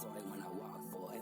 sword when I walk, boy.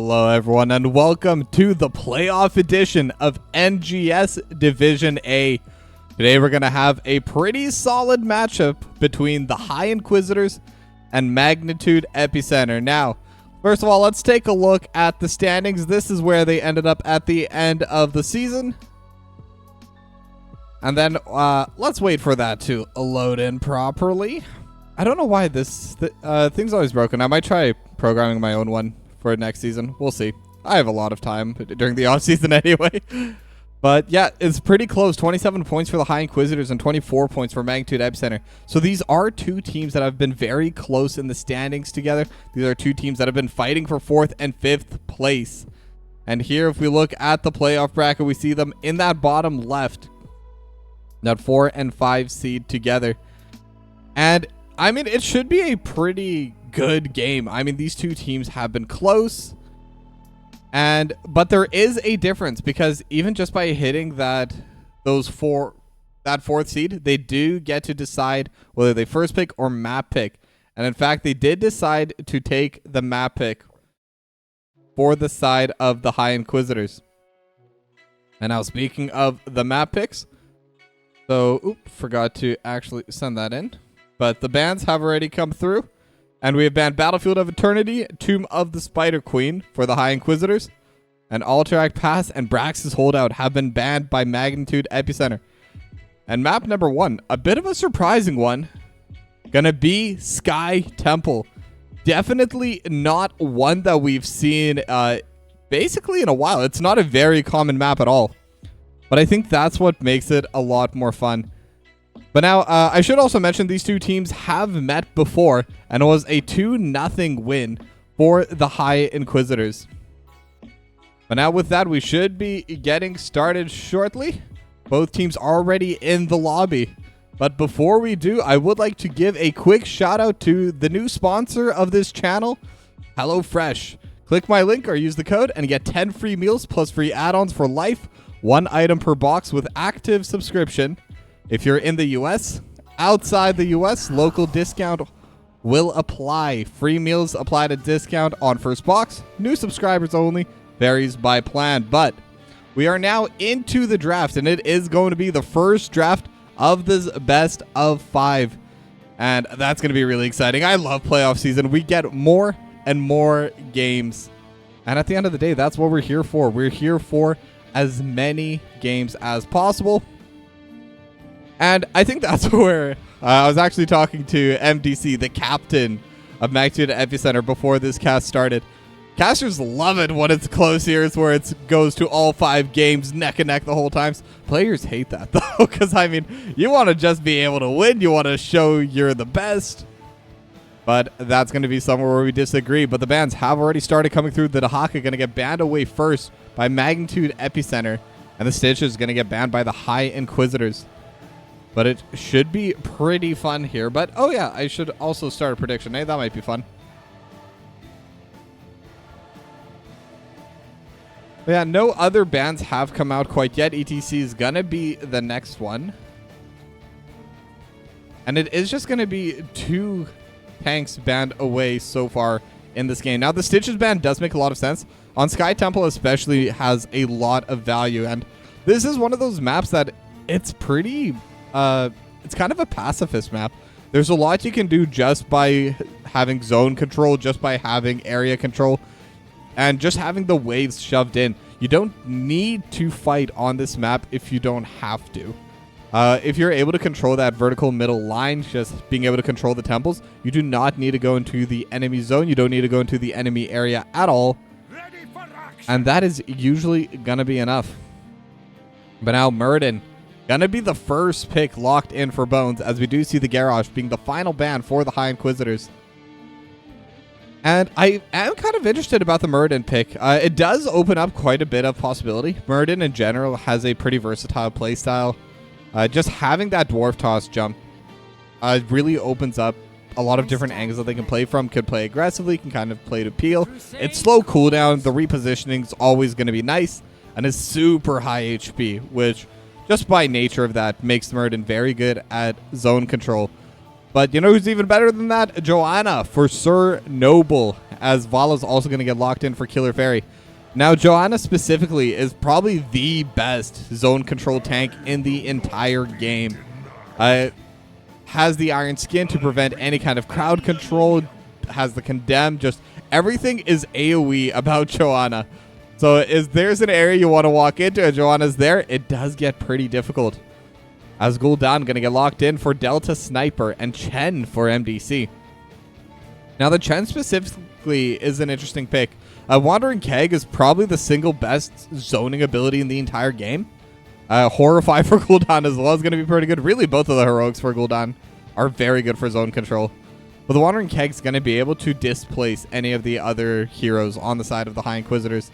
Hello everyone and welcome to the playoff edition of NGS Division A. Today we're going to have a pretty solid matchup between the High Inquisitors and Magnitude Epicenter. Now, first of all, let's take a look at the standings. This is where they ended up at the end of the season. And then let's wait for that to load in properly. I don't know why this thing's always broken. I might try programming my own one for next season. We'll see. I have a lot of time during the off season anyway. But yeah, it's pretty close. 27 points for the High Inquisitors and 24 points for Magnitude Epicenter. So these are two teams that have been very close in the standings together. These are two teams that have been fighting for 4th and 5th place. And here, if we look at the playoff bracket, we see them in that bottom left. That 4 and 5 seed together. And I mean, it should be a pretty good game. I mean, these two teams have been close. But there is a difference because even just by hitting that 4th seed, they do get to decide whether they first pick or map pick. And in fact, they did decide to take the map pick for the side of the High Inquisitors. And now speaking of the map picks, so forgot to actually send that in. But the bans have already come through. And we have banned Battlefield of Eternity, Tomb of the Spider Queen for the High Inquisitors. And Alterac Pass and Brax's Holdout have been banned by Magnitude Epicenter. And map number 1, a bit of a surprising one. Gonna be Sky Temple. Definitely not one that we've seen basically in a while. It's not a very common map at all. But I think that's what makes it a lot more fun. But now, I should also mention these two teams have met before, and it was a 2-0 win for the High Inquisitors. But now with that, we should be getting started shortly. Both teams are already in the lobby. But before we do, I would like to give a quick shout out to the new sponsor of this channel, HelloFresh. Click my link or use the code and get 10 free meals plus free add-ons for life. 1 item per box with active subscription. If you're in the US, outside the US, local discount will apply. Free meals apply to discount on first box. New subscribers only. Varies by plan. But we are now into the draft, and it is going to be the first draft of this best of 5. And that's going to be really exciting. I love playoff season. We get more and more games. And at the end of the day, that's what we're here for. We're here for as many games as possible. And I think that's where I was actually talking to MDC, the captain of Magnitude Epicenter, before this cast started. Casters love it when it's close here. It's where it goes to all 5 games neck and neck the whole time. Players hate that, though, because, I mean, you want to just be able to win. You want to show you're the best. But that's going to be somewhere where we disagree. But the bans have already started coming through. The Dahaka going to get banned away first by Magnitude Epicenter. And the Stitch is going to get banned by the High Inquisitors. But it should be pretty fun here. But, oh yeah, I should also start a prediction. Hey, that might be fun. But yeah, no other bans have come out quite yet. ETC is going to be the next one. And it is just going to be 2 tanks banned away so far in this game. Now, the Stitches ban does make a lot of sense. On Sky Temple especially has a lot of value. And this is one of those maps that it's pretty... it's kind of a pacifist map. There's a lot you can do just by having zone control, just by having area control, and just having the waves shoved in. You don't need to fight on this map if you don't have to. If you're able to control that vertical middle line, just being able to control the temples, you do not need to go into the enemy zone. You don't need to go into the enemy area at all. And that is usually going to be enough. But now Murden. Gonna be the first pick locked in for Bones, as we do see the Garrosh being the final ban for the High Inquisitors. And I am kind of interested about the Murden pick. It does open up quite a bit of possibility. Murden in general has a pretty versatile playstyle. Just having that Dwarf Toss jump really opens up a lot of different angles that they can play from. Could play aggressively, can kind of play to peel. It's slow cooldown. The repositioning is always going to be nice. And is super high HP, which... just by nature of that, makes Murden very good at zone control. But you know who's even better than that? Joanna for Sir Noble, as Vala's also going to get locked in for Killer Fairy. Now, Joanna specifically is probably the best zone control tank in the entire game. Has the Iron Skin to prevent any kind of crowd control, has the Condemn, just everything is AoE about Joanna. So if there's an area you want to walk into and Joanna's there, it does get pretty difficult. As Gul'dan going to get locked in for Delta Sniper and Chen for MDC. Now, the Chen specifically is an interesting pick. Wandering Keg is probably the single best zoning ability in the entire game. Horrify for Gul'dan as well is going to be pretty good. Really, both of the heroics for Gul'dan are very good for zone control. But the Wandering Keg is going to be able to displace any of the other heroes on the side of the High Inquisitors.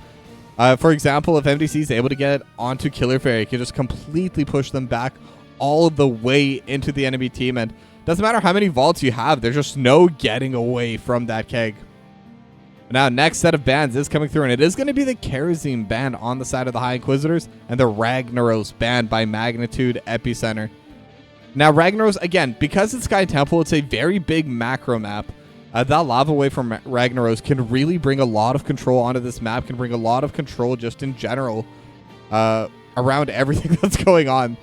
For example, if MDC is able to get onto Killer Fairy, it can just completely push them back all the way into the enemy team. And doesn't matter how many vaults you have, there's just no getting away from that Keg. Now, next set of bans is coming through, and it is going to be the Kerosene ban on the side of the High Inquisitors and the Ragnaros ban by Magnitude Epicenter. Now, Ragnaros, again, because it's Sky Temple, it's a very big macro map. That lava wave from Ragnaros can really bring a lot of control onto this map, can bring a lot of control just in general around everything that's going on.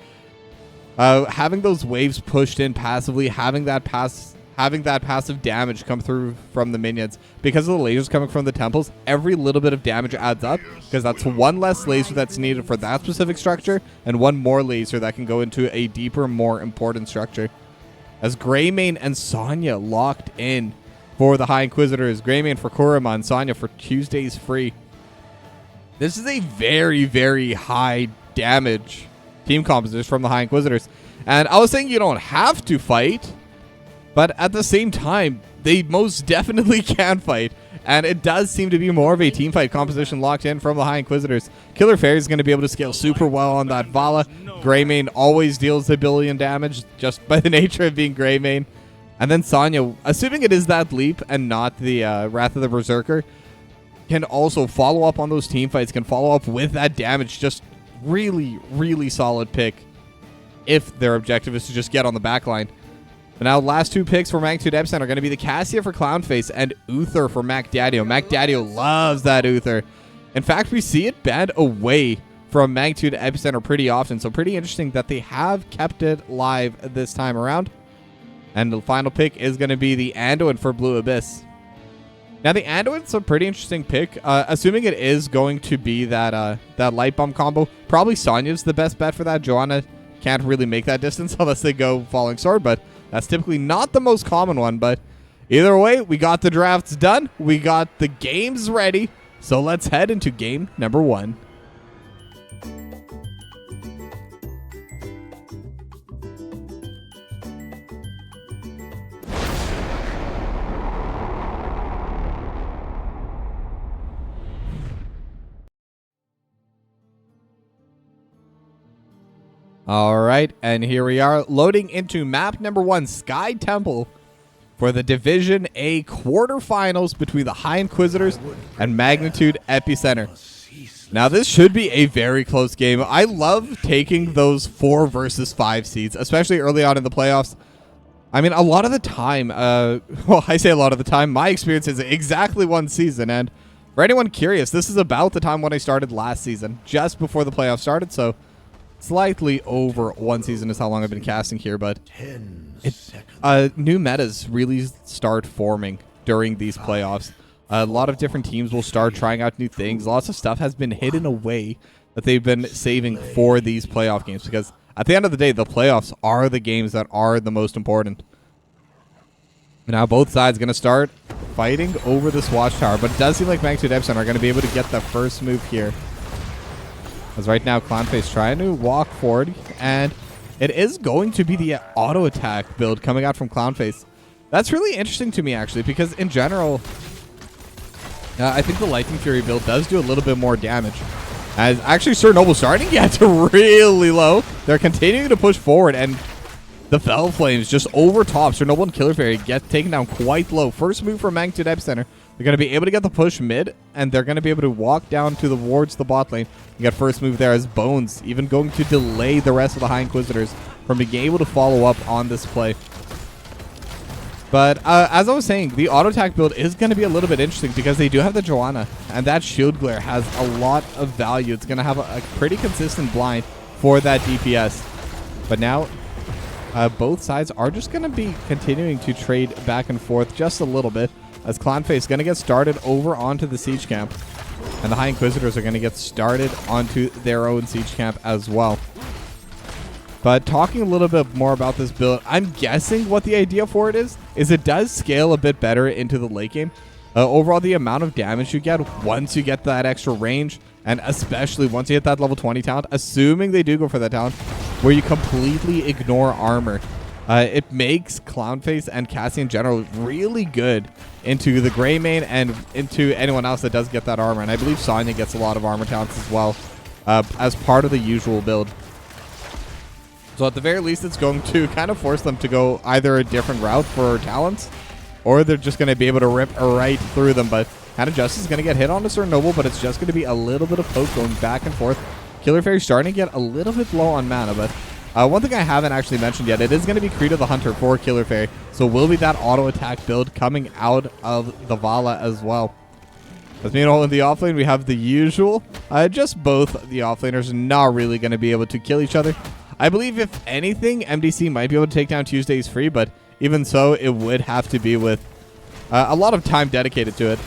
Having those waves pushed in passively, having that passive damage come through from the minions. Because of the lasers coming from the temples, every little bit of damage adds up, because that's one less laser that's needed for that specific structure, and one more laser that can go into a deeper, more important structure. As Greymane and Sonya locked in for the High Inquisitors. Greymane for Kurama and Sonya for Tuesdays free. This is a very, very high damage team composition from the High Inquisitors. And I was saying you don't have to fight, but at the same time, they most definitely can fight. And it does seem to be more of a team fight composition locked in from the High Inquisitors. Killer Fairy is going to be able to scale super well on that Vala. Greymane always deals a billion damage just by the nature of being Greymane. And then Sonya, assuming it is that leap and not the Wrath of the Berserker, can also follow up on those team fights, can follow up with that damage. Just really, really solid pick if their objective is to just get on the back line. But now, last two picks for Magnitude Epicenter are going to be the Cassia for Clownface and Uther for Mac Daddio. Mac Daddio loves that Uther. In fact, we see it banned away from Magnitude Epicenter pretty often, so pretty interesting that they have kept it live this time around. And the final pick is going to be the Anduin for Blue Abyss. Now, the Anduin's a pretty interesting pick. Assuming it is going to be that Light Bomb combo, probably Sonya's the best bet for that. Joanna can't really make that distance unless they go Falling Sword, but that's typically not the most common one. But either way, we got the drafts done. We got the games ready. So let's head into game number 1. All right, and here we are loading into map number 1, Sky Temple, for the Division A quarterfinals between the High Inquisitors and Magnitude Epicenter. Now, this should be a very close game. I love taking those 4 versus 5 seeds, especially early on in the playoffs. I mean, a lot of the time, well, I say a lot of the time, my experience is exactly 1 season, and for anyone curious, this is about the time when I started last season, just before the playoffs started, so slightly over 1 season is how long I've been casting here, but new metas really start forming during these playoffs. A lot of different teams will start trying out new things. Lots of stuff has been hidden away that they've been saving for these playoff games, because at the end of the day, the playoffs are the games that are the most important. Now both sides going to start fighting over this watchtower, but it does seem like Magnitude Epicenter are going to be able to get the first move here. As right now, Clownface trying to walk forward, and it is going to be the auto attack build coming out from Clownface. That's really interesting to me, actually, because in general, I think the Lightning Fury build does do a little bit more damage. As actually Sir Noble starting to get really low. They're continuing to push forward, and the Fell Flames just over top. Sir Noble and Killer Fairy get taken down quite low. First move from Magnitude Epicenter. They're going to be able to get the push mid, and they're going to be able to walk down towards the bot lane. You got first move there as Bones, even going to delay the rest of the High Inquisitors from being able to follow up on this play. But as I was saying, the auto attack build is going to be a little bit interesting because they do have the Joanna, and that shield glare has a lot of value. It's going to have a pretty consistent blind for that DPS. But now both sides are just going to be continuing to trade back and forth just a little bit, as Clownface is going to get started over onto the siege camp, and the High Inquisitors are going to get started onto their own siege camp as well. But talking a little bit more about this build, I'm guessing what the idea for it is it does scale a bit better into the late game. Overall, the amount of damage you get once you get that extra range, and especially once you hit that level 20 talent, assuming they do go for that talent, where you completely ignore armor. It makes Clownface and Cassie in general really good into the Grey Mane and into anyone else that does get that armor. And I believe Sonya gets a lot of armor talents as well as part of the usual build. So at the very least, it's going to kind of force them to go either a different route for talents, or they're just going to be able to rip right through them. But Hand of Justice is going to get hit on a certain noble, but it's just going to be a little bit of poke going back and forth. Killer Fairy starting to get a little bit low on mana, but one thing I haven't actually mentioned yet, it is going to be Creed of the Hunter for Killer Fairy, so will be that auto attack build coming out of the Vala as well. As meanwhile, in the offlane, we have the usual, just both the offlaners not really going to be able to kill each other. I believe, if anything, MDC might be able to take down Tuesday's Free, but even so, it would have to be with a lot of time dedicated to it.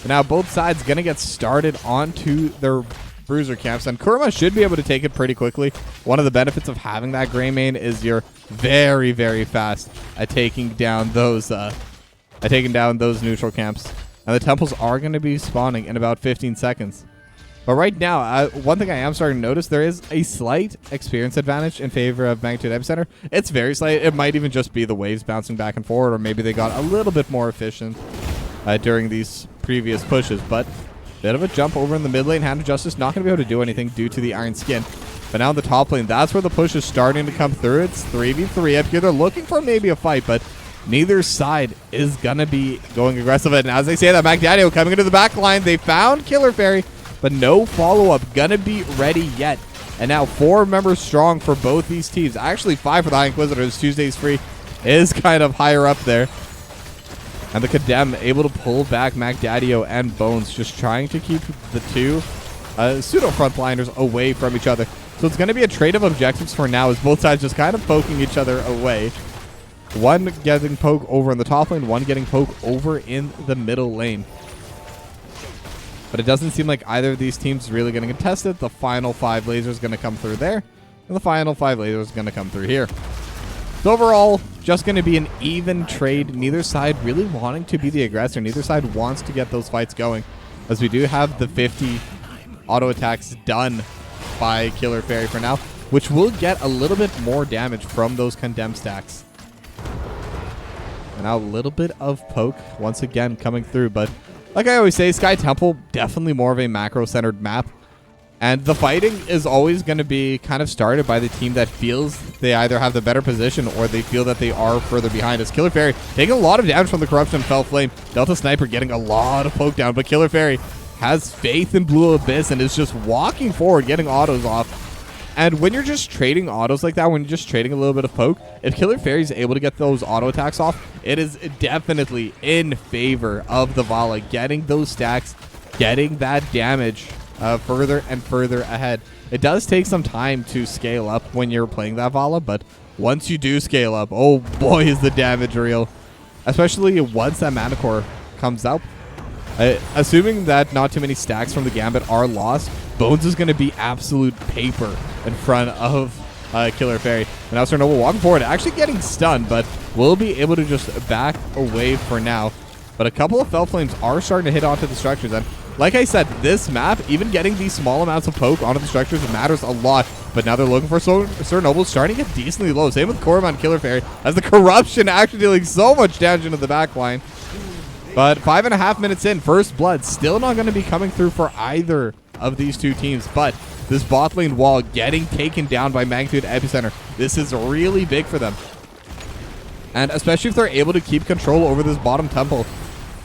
But now both sides going to get started onto their bruiser camps, and Kurama should be able to take it pretty quickly. One of the benefits of having that Grey Mane is you're very, very fast at taking down those neutral camps. And the temples are going to be spawning in about 15 seconds. But right now, one thing I am starting to notice, there is a slight experience advantage in favor of Magnitude Epicenter. It's very slight. It might even just be the waves bouncing back and forward, or maybe they got a little bit more efficient during these previous pushes. But bit of a jump over in the mid lane. Hand of Justice not going to be able to do anything due to the Iron Skin. But now in the top lane, that's where the push is starting to come through. It's 3v3 up here. They're looking for maybe a fight, but neither side is going to be going aggressive. And as they say that, Magdadio coming into the back line. They found Killer Fairy, but no follow-up going to be ready yet. And now 4 members strong for both these teams. Actually 5 for the High Inquisitors. Tuesday's Free is kind of higher up there. And the Condemn able to pull back Magdadio and Bones, just trying to keep the two pseudo frontliners away from each other. So it's going to be a trade of objectives for now, as both sides just kind of poking each other away. One getting poke over in the top lane, one getting poke over in the middle lane. But it doesn't seem like either of these teams is really going to contest it. The final 5 lasers going to come through there, and the final 5 lasers going to come through here. So overall, just going to be an even trade. Neither side really wanting to be the aggressor. Neither side wants to get those fights going, as we do have the 50 auto attacks done by Killer Fairy for now, which will get a little bit more damage from those Condemn stacks. And now a little bit of poke once again coming through, but like I always say, Sky Temple, definitely more of a macro-centered map. And the fighting is always going to be kind of started by the team that feels they either have the better position or they feel that they are further behind. As Killer Fairy taking a lot of damage from the Corruption and Fell Flame. Delta Sniper getting a lot of poke down, but Killer Fairy has faith in Blue Abyss and is just walking forward, getting autos off. And when you're just trading autos like that, when you're just trading a little bit of poke, if Killer Fairy is able to get those auto attacks off, it is definitely in favor of the Vala, getting those stacks, getting that damage further and further ahead. It does take some time to scale up when you're playing that Vala, but once you do scale up, oh boy, is the damage real. Especially once that Mana Core comes up. Assuming that not too many stacks from the Gambit are lost, Bones is going to be absolute paper in front of Killer Fairy. And now Noble walking forward, actually getting stunned, but will be able to just back away for now. But a couple of Fell Flames are starting to hit onto the structures. And like I said, this map, even getting these small amounts of poke onto the structures matters a lot. But now they're looking for Sir Noble, starting to get decently low. Same with Korma and Killer Fairy, as the Corruption actually dealing so much damage into the back line. But 5.5 minutes in, first blood still not going to be coming through for either of these two teams. But this bot lane wall getting taken down by Magnitude Epicenter. This is really big for them. And especially if they're able to keep control over this bottom temple.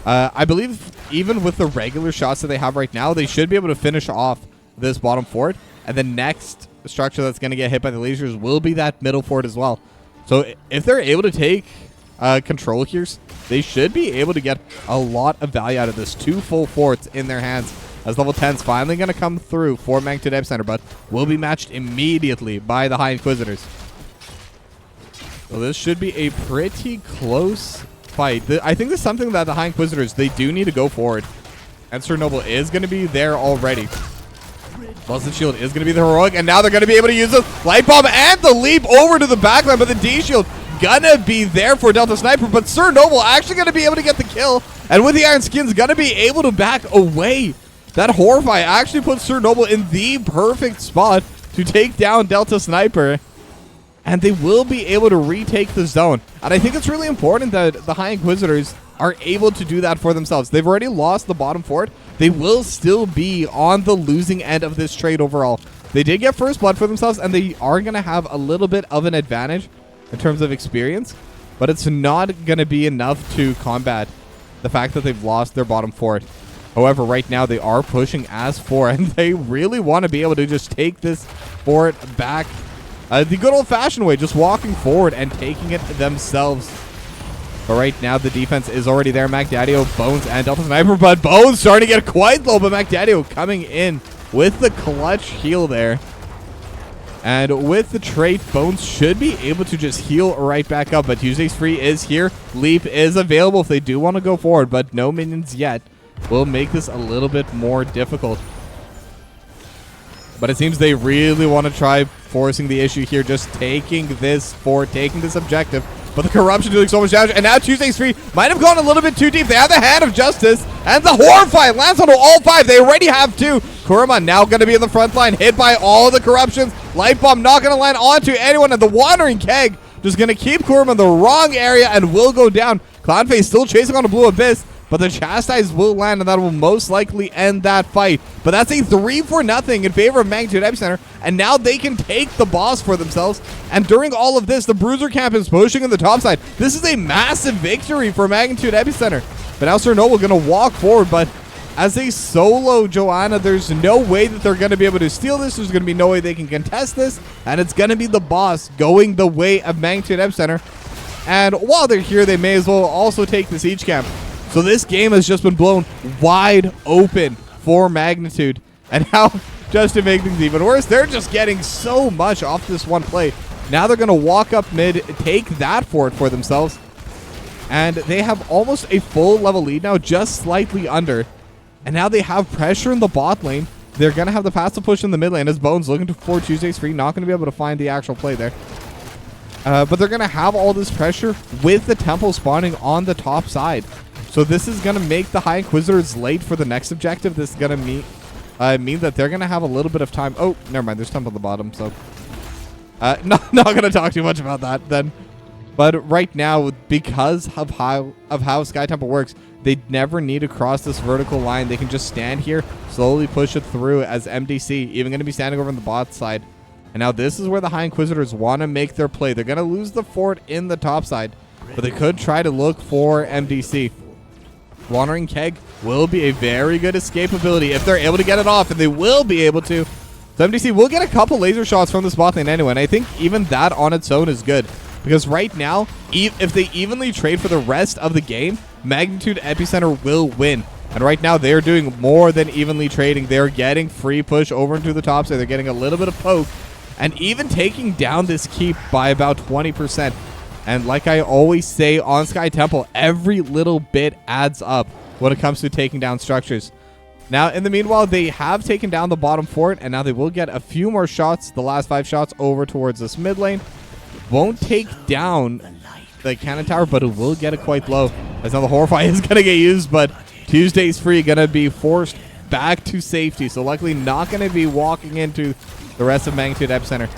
I believe even with the regular shots that they have right now, they should be able to finish off this bottom fort. And the next structure that's going to get hit by the lasers will be that middle fort as well. So if they're able to take control here, they should be able to get a lot of value out of this. 2 full forts in their hands as level 10's finally going to come through for Magnitude Epicenter, but will be matched immediately by the High Inquisitors. So this should be a pretty close fight. I think this is something that the High Inquisitors, they do need to go forward. And Sir Noble is going to be there already. Busted Shield is going to be the heroic, and now they're going to be able to use the Light Bomb and the leap over to the backline, but the D-Shield gonna be there for Delta Sniper, but Sir Noble actually going to be able to get the kill, and with the Iron Skins, going to be able to back away. That Horrify actually puts Sir Noble in the perfect spot to take down Delta Sniper, and they will be able to retake the zone. And I think it's really important that the High Inquisitors are able to do that for themselves. They've already lost the bottom fort. They will still be on the losing end of this trade overall. They did get first blood for themselves, and they are going to have a little bit of an advantage in terms of experience, but it's not going to be enough to combat the fact that they've lost their bottom fort. However, right now they are pushing as 4, and they really want to be able to just take this fort back the good old-fashioned way, just walking forward and taking it themselves. But right now, the defense is already there. Magdadio, Bones, and Delta Sniper, but Bones starting to get quite low, but Magdadio coming in with the clutch heal there. And with the trait, Bones should be able to just heal right back up, but Tuesday's Free is here. Leap is available if they do want to go forward, but no minions yet. Will make this a little bit more difficult. But it seems they really want to try forcing the issue here, just taking this fort, taking this objective. But the Corruption doing so much damage, and now Tuesday's Free might have gone a little bit too deep. They have the Hand of Justice, and the Horrify lands on all 5. They already have 2. Kurama now going to be in the front line, hit by all the Corruptions. Light Bomb not going to land onto anyone, and the Wandering Keg just going to keep Kurama in the wrong area and will go down. Clownface still chasing on a Blue Abyss, but the Chastise will land, and that will most likely end that fight. But that's a 3-0 in favor of Magnitude Epicenter, and now they can take the boss for themselves. And during all of this, the Bruiser camp is pushing in the top side. This is a massive victory for Magnitude Epicenter. But now Sir Noble going to walk forward, but as a solo Joanna, there's no way that they're going to be able to steal this. There's going to be no way they can contest this, and it's going to be the boss going the way of Magnitude Epicenter. And while they're here, they may as well also take the siege camp. So this game has just been blown wide open for Magnitude. And now, just to make things even worse, they're just getting so much off this one play. Now they're going to walk up mid, take that fort for themselves. And they have almost a full level lead now, just slightly under. And now they have pressure in the bot lane. They're going to have the passive push in the mid lane as Bones looking for Tuesday's Free. Not going to be able to find the actual play there. But they're going to have all this pressure with the temple spawning on the top side. So this is going to make the High Inquisitors late for the next objective. This is going to mean that they're going to have a little bit of time. Oh, never mind. There's temple on the bottom. So not going to talk too much about that then. But right now, because of how Sky Temple works, they never need to cross this vertical line. They can just stand here, slowly push it through as MDC, even going to be standing over on the bot side. And now this is where the High Inquisitors want to make their play. They're going to lose the fort in the top side, but they could try to look for MDC. Wandering Keg will be a very good escapability if they're able to get it off, and they will be able to. So MDC will get a couple laser shots from this bot lane anyway, and I think even that on its own is good. Because right now, if they evenly trade for the rest of the game, Magnitude Epicenter will win. And right now, they're doing more than evenly trading. They're getting free push over into the top side. They're getting a little bit of poke, and even taking down this keep by about 20%. And like I always say on Sky Temple, every little bit adds up when it comes to taking down structures. Now, in the meanwhile, they have taken down the bottom fort, and now they will get a few more shots, the last 5 shots, over towards this mid lane. Won't take down the cannon tower, but it will get it quite low. As now the Horrify is going to get used, but Tuesday's Free going to be forced back to safety. So luckily not going to be walking into the rest of Magnitude Epicenter.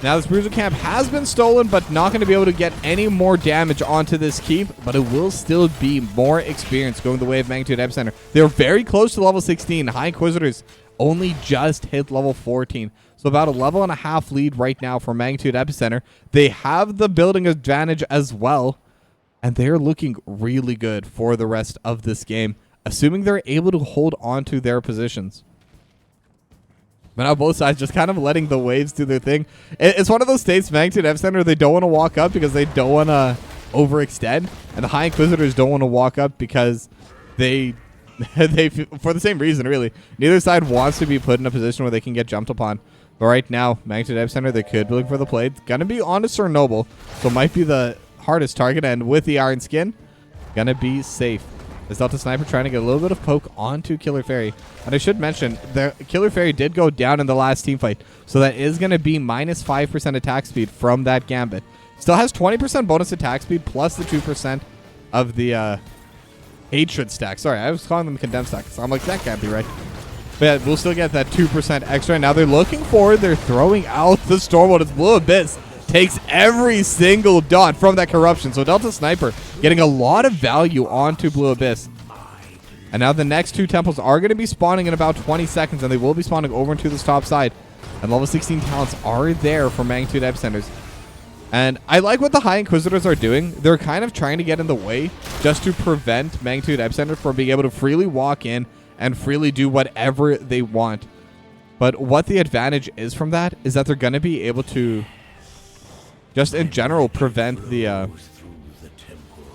Now this Bruiser camp has been stolen, but not going to be able to get any more damage onto this keep, but it will still be more experience going the way of Magnitude Epicenter. They're very close to level 16. High Inquisitors only just hit level 14. So about a level and a half lead right now for Magnitude Epicenter. They have the building advantage as well, and they're looking really good for the rest of this game, assuming they're able to hold on to their positions. But now both sides just kind of letting the waves do their thing. It's one of those states, Magnitude Epicenter, they don't want to walk up because they don't want to overextend, and the High Inquisitors don't want to walk up because they for the same reason, really. Neither side wants to be put in a position where they can get jumped upon. But right now, Magnitude Epicenter, they could be looking for the play. It's going to be on to Sir Noble, so it might be the hardest target, and with the Iron Skin, going to be safe. As Delta Sniper trying to get a little bit of poke onto Killer Fairy. And I should mention, the Killer Fairy did go down in the last team fight, so that is going to be minus 5% attack speed from that Gambit. Still has 20% bonus attack speed, plus the 2% of the Hatred stack. Sorry, I was calling them Condemned stack, so I'm like, that can't be right. But yeah, we'll still get that 2% extra. Now they're looking forward. They're throwing out the Stormbolt. It's Blue Abyss. Takes every single dot from that Corruption. So Delta Sniper getting a lot of value onto Blue Abyss. And now the next two temples are going to be spawning in about 20 seconds, and they will be spawning over into this top side. And level 16 talents are there for Magnitude Epicenters. And I like what the High Inquisitors are doing. They're kind of trying to get in the way just to prevent Magnitude Epicenter from being able to freely walk in and freely do whatever they want. But what the advantage is from that is that they're going to be able to just in general prevent the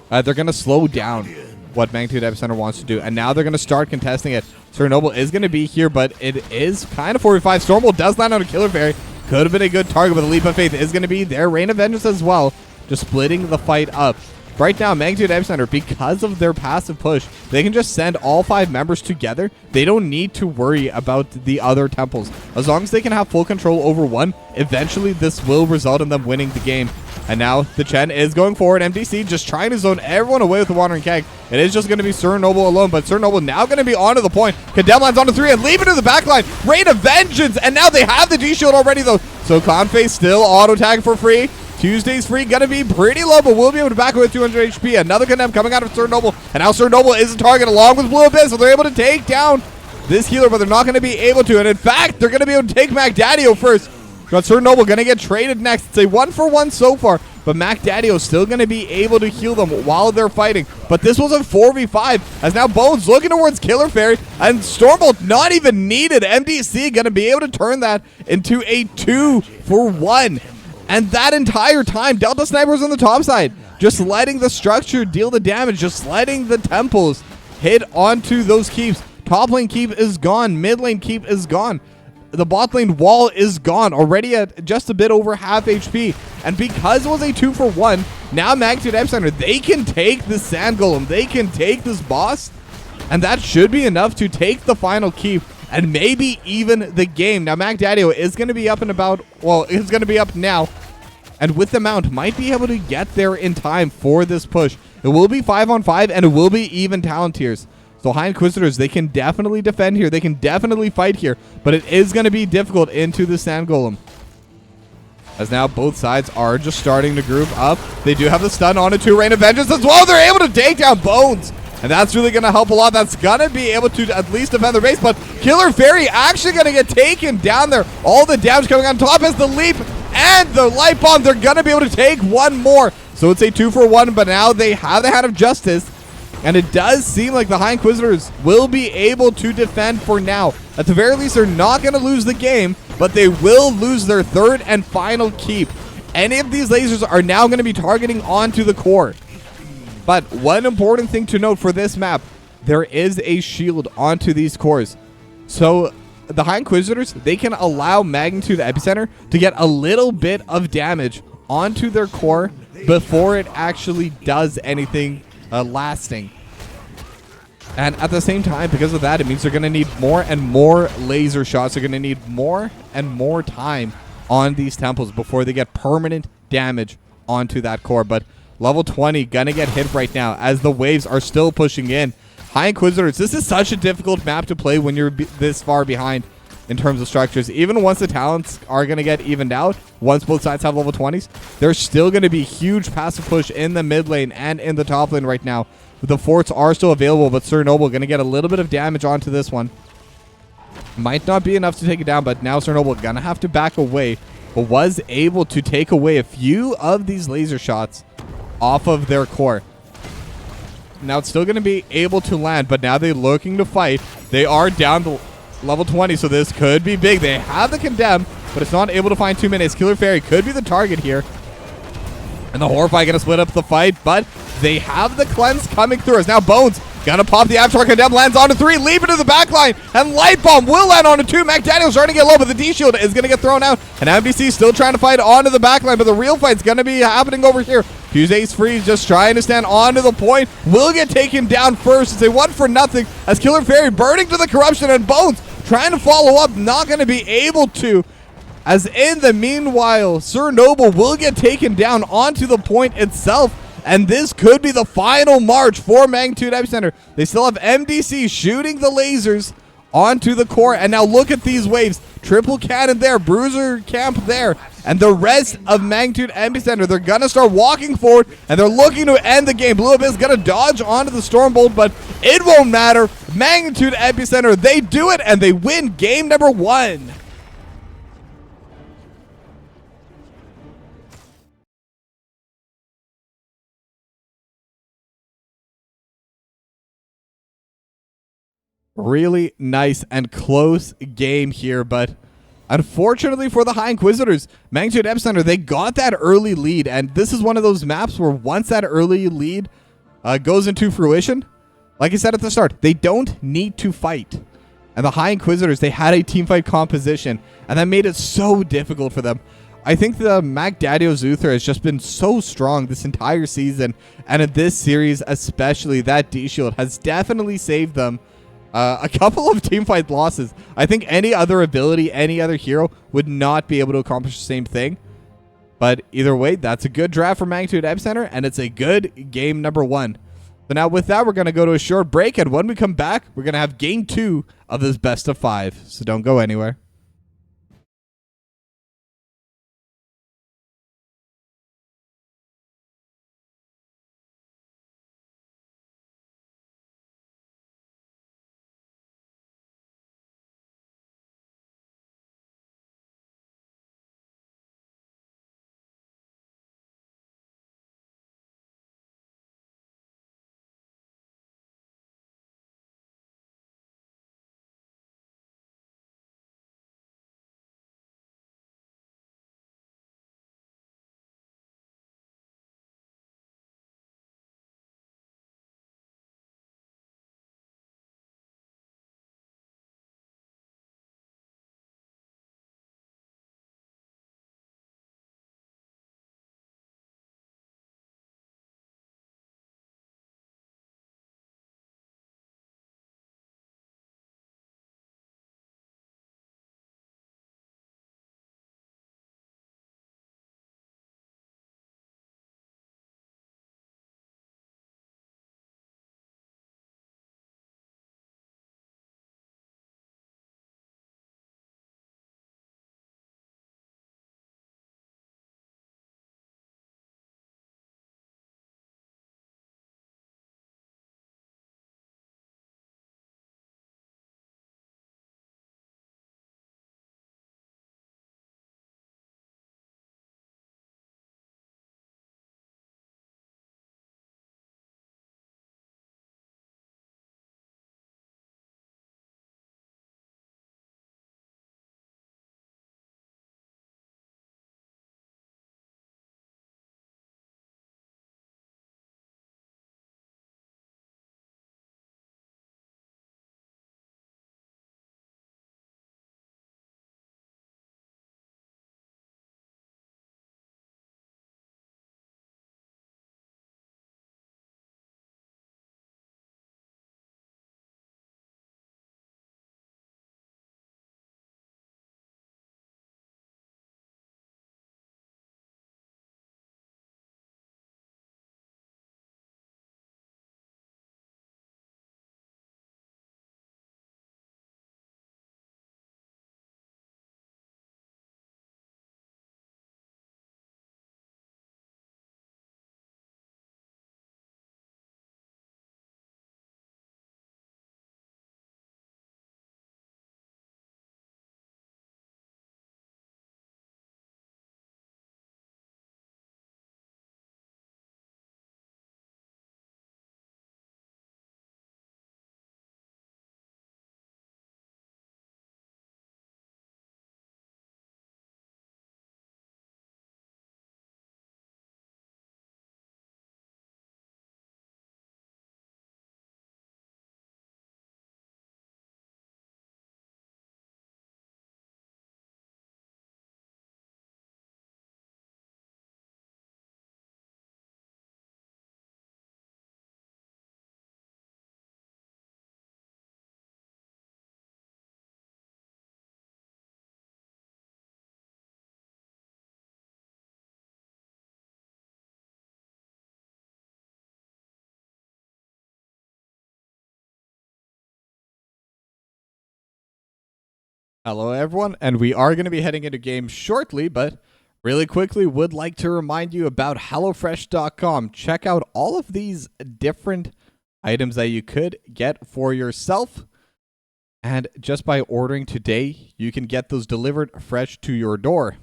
they're going to slow down what Magnitude Epicenter wants to do, and now they're going to start contesting it. Sir Noble is going to be here, but it is kind of 45. Stormbolt does land on a Killer Fairy. Could have been a good target, but the Leap of Faith is going to be their Rain of Vengeance as well, just splitting the fight up. Right now, Magnitude Epicenter, because of their passive push, they can just send all 5 members together. They don't need to worry about the other temples. As long as they can have full control over one, eventually this will result in them winning the game. And now the Chen is going forward. MDC just trying to zone everyone away with the Wandering Keg. It is just going to be Sir Noble alone, but Sir Noble now going to be onto the point. Condemn lands onto 3 and leave it to the backline. Rain of Vengeance, and now they have the G-Shield already, though. So Clownface still auto-tag for free. Tuesday's free, gonna be pretty low, but we'll be able to back away with 200 HP. Another Condemn coming out of Sir Noble, and now Sir Noble is a target along with Blue Abyss, so they're able to take down this healer, but they're not going to be able to. And in fact, they're going to be able to take Mac Daddio first. Got Sir Noble going to get traded next. It's a 1-for-1 so far, but Mac Daddio still going to be able to heal them while they're fighting. But this was a 4v5, as now Bones looking towards Killer Fairy, and Stormbolt not even needed. MDC going to be able to turn that into a 2-for-1. And that entire time, Delta Sniper's on the top side, just letting the structure deal the damage, just letting the temples hit onto those keeps. Top lane keep is gone. Mid lane keep is gone. The bot lane wall is gone, already at just a bit over half HP. And because it was a 2-for-1, now Magnitude Epicenter, they can take the Sand Golem. They can take this boss, and that should be enough to take the final keep and maybe even the game. Now, Mac Daddio is going to be up and about, well, it's going to be up now. And with the mount, might be able to get there in time for this push. It will be 5-on-5, and it will be even talent tiers. So High Inquisitors, they can definitely defend here. They can definitely fight here. But it is going to be difficult into the Sand Golem. As now both sides are just starting to group up. They do have the stun on it to Rain of Vengeance as well. They're able to take down Bones. And that's really going to help a lot. That's going to be able to at least defend their base. But Killer Fairy actually going to get taken down there. All the damage coming on top as the leap and the light bomb. They're going to be able to take one more. So it's a 2-for-1. But now they have the Hand of Justice. And it does seem like the High Inquisitors will be able to defend for now. At the very least, they're not going to lose the game, but they will lose their third and final keep. Any of these lasers are now going to be targeting onto the core. But one important thing to note for this map, there is a shield onto these cores. So the High Inquisitors, they can allow Magnitude Epicenter to get a little bit of damage onto their core before it actually does anything lasting. And at the same time, because of that, it means they're going to need more and more laser shots. They're going to need more and more time on these temples before they get permanent damage onto that core. But level 20 going to get hit right now as the waves are still pushing in. High Inquisitors, this is such a difficult map to play when you're this far behind in terms of structures. Even once the talents are going to get evened out, once both sides have level 20s, there's still going to be huge passive push in the mid lane and in the top lane right now. The forts are still available, but Sir Noble going to get a little bit of damage onto this one. Might not be enough to take it down, but now Sir Noble going to have to back away, but was able to take away a few of these laser shots off of their core. Now it's still going to be able to land, but now they're looking to fight. They are down to level 20, so this could be big. They have the Condemn, but it's not able to find 2 minutes. Killer Fairy could be the target here. And the Horrify gonna split up the fight, but they have the cleanse coming through. As now Bones gonna pop the Aftershock Condemn, lands onto 3, leave it to the back line, and Light Bomb will land onto 2. McDaniel's starting to get low, but the D-Shield is gonna get thrown out, and MDC still trying to fight onto the back line, but the real fight's gonna be happening over here. Fuse Ace Freeze just trying to stand onto the point, will get taken down first. It's a 1-for-0 as Killer Fairy burning to the Corruption, and Bones trying to follow up, not gonna be able to. As in the meanwhile, Sir Noble will get taken down onto the point itself, and this could be the final march for Magnitude Epicenter. They still have MDC shooting the lasers onto the core, and now look at these waves. Triple cannon there, Bruiser camp there, and the rest of Magnitude Epicenter, they're gonna start walking forward, and they're looking to end the game. Blue Abyss gonna dodge onto the Stormbolt, but it won't matter. Magnitude Epicenter, they do it, and they win game number 1. Really nice and close game here, but unfortunately for the High Inquisitors, Magnitude Epicenter, they got that early lead, and this is one of those maps where once that early lead goes into fruition, like I said at the start, they don't need to fight. And the High Inquisitors, they had a teamfight composition, and that made it so difficult for them. I think the MacDaddy Zuther has just been so strong this entire season, and in this series especially, that D-Shield has definitely saved them a couple of teamfight losses. I think any other ability, any other hero would not be able to accomplish the same thing. But either way, that's a good draft for Magnitude Epicenter, and it's a good game number 1. So now with that, we're going to go to a short break, and when we come back, we're going to have game 2 of this best of 5. So don't go anywhere. Hello everyone, and we are going to be heading into games shortly, but really quickly would like to remind you about hellofresh.com. Check out all of these different items that you could get for yourself, and just by ordering today, you can get those delivered fresh to your door.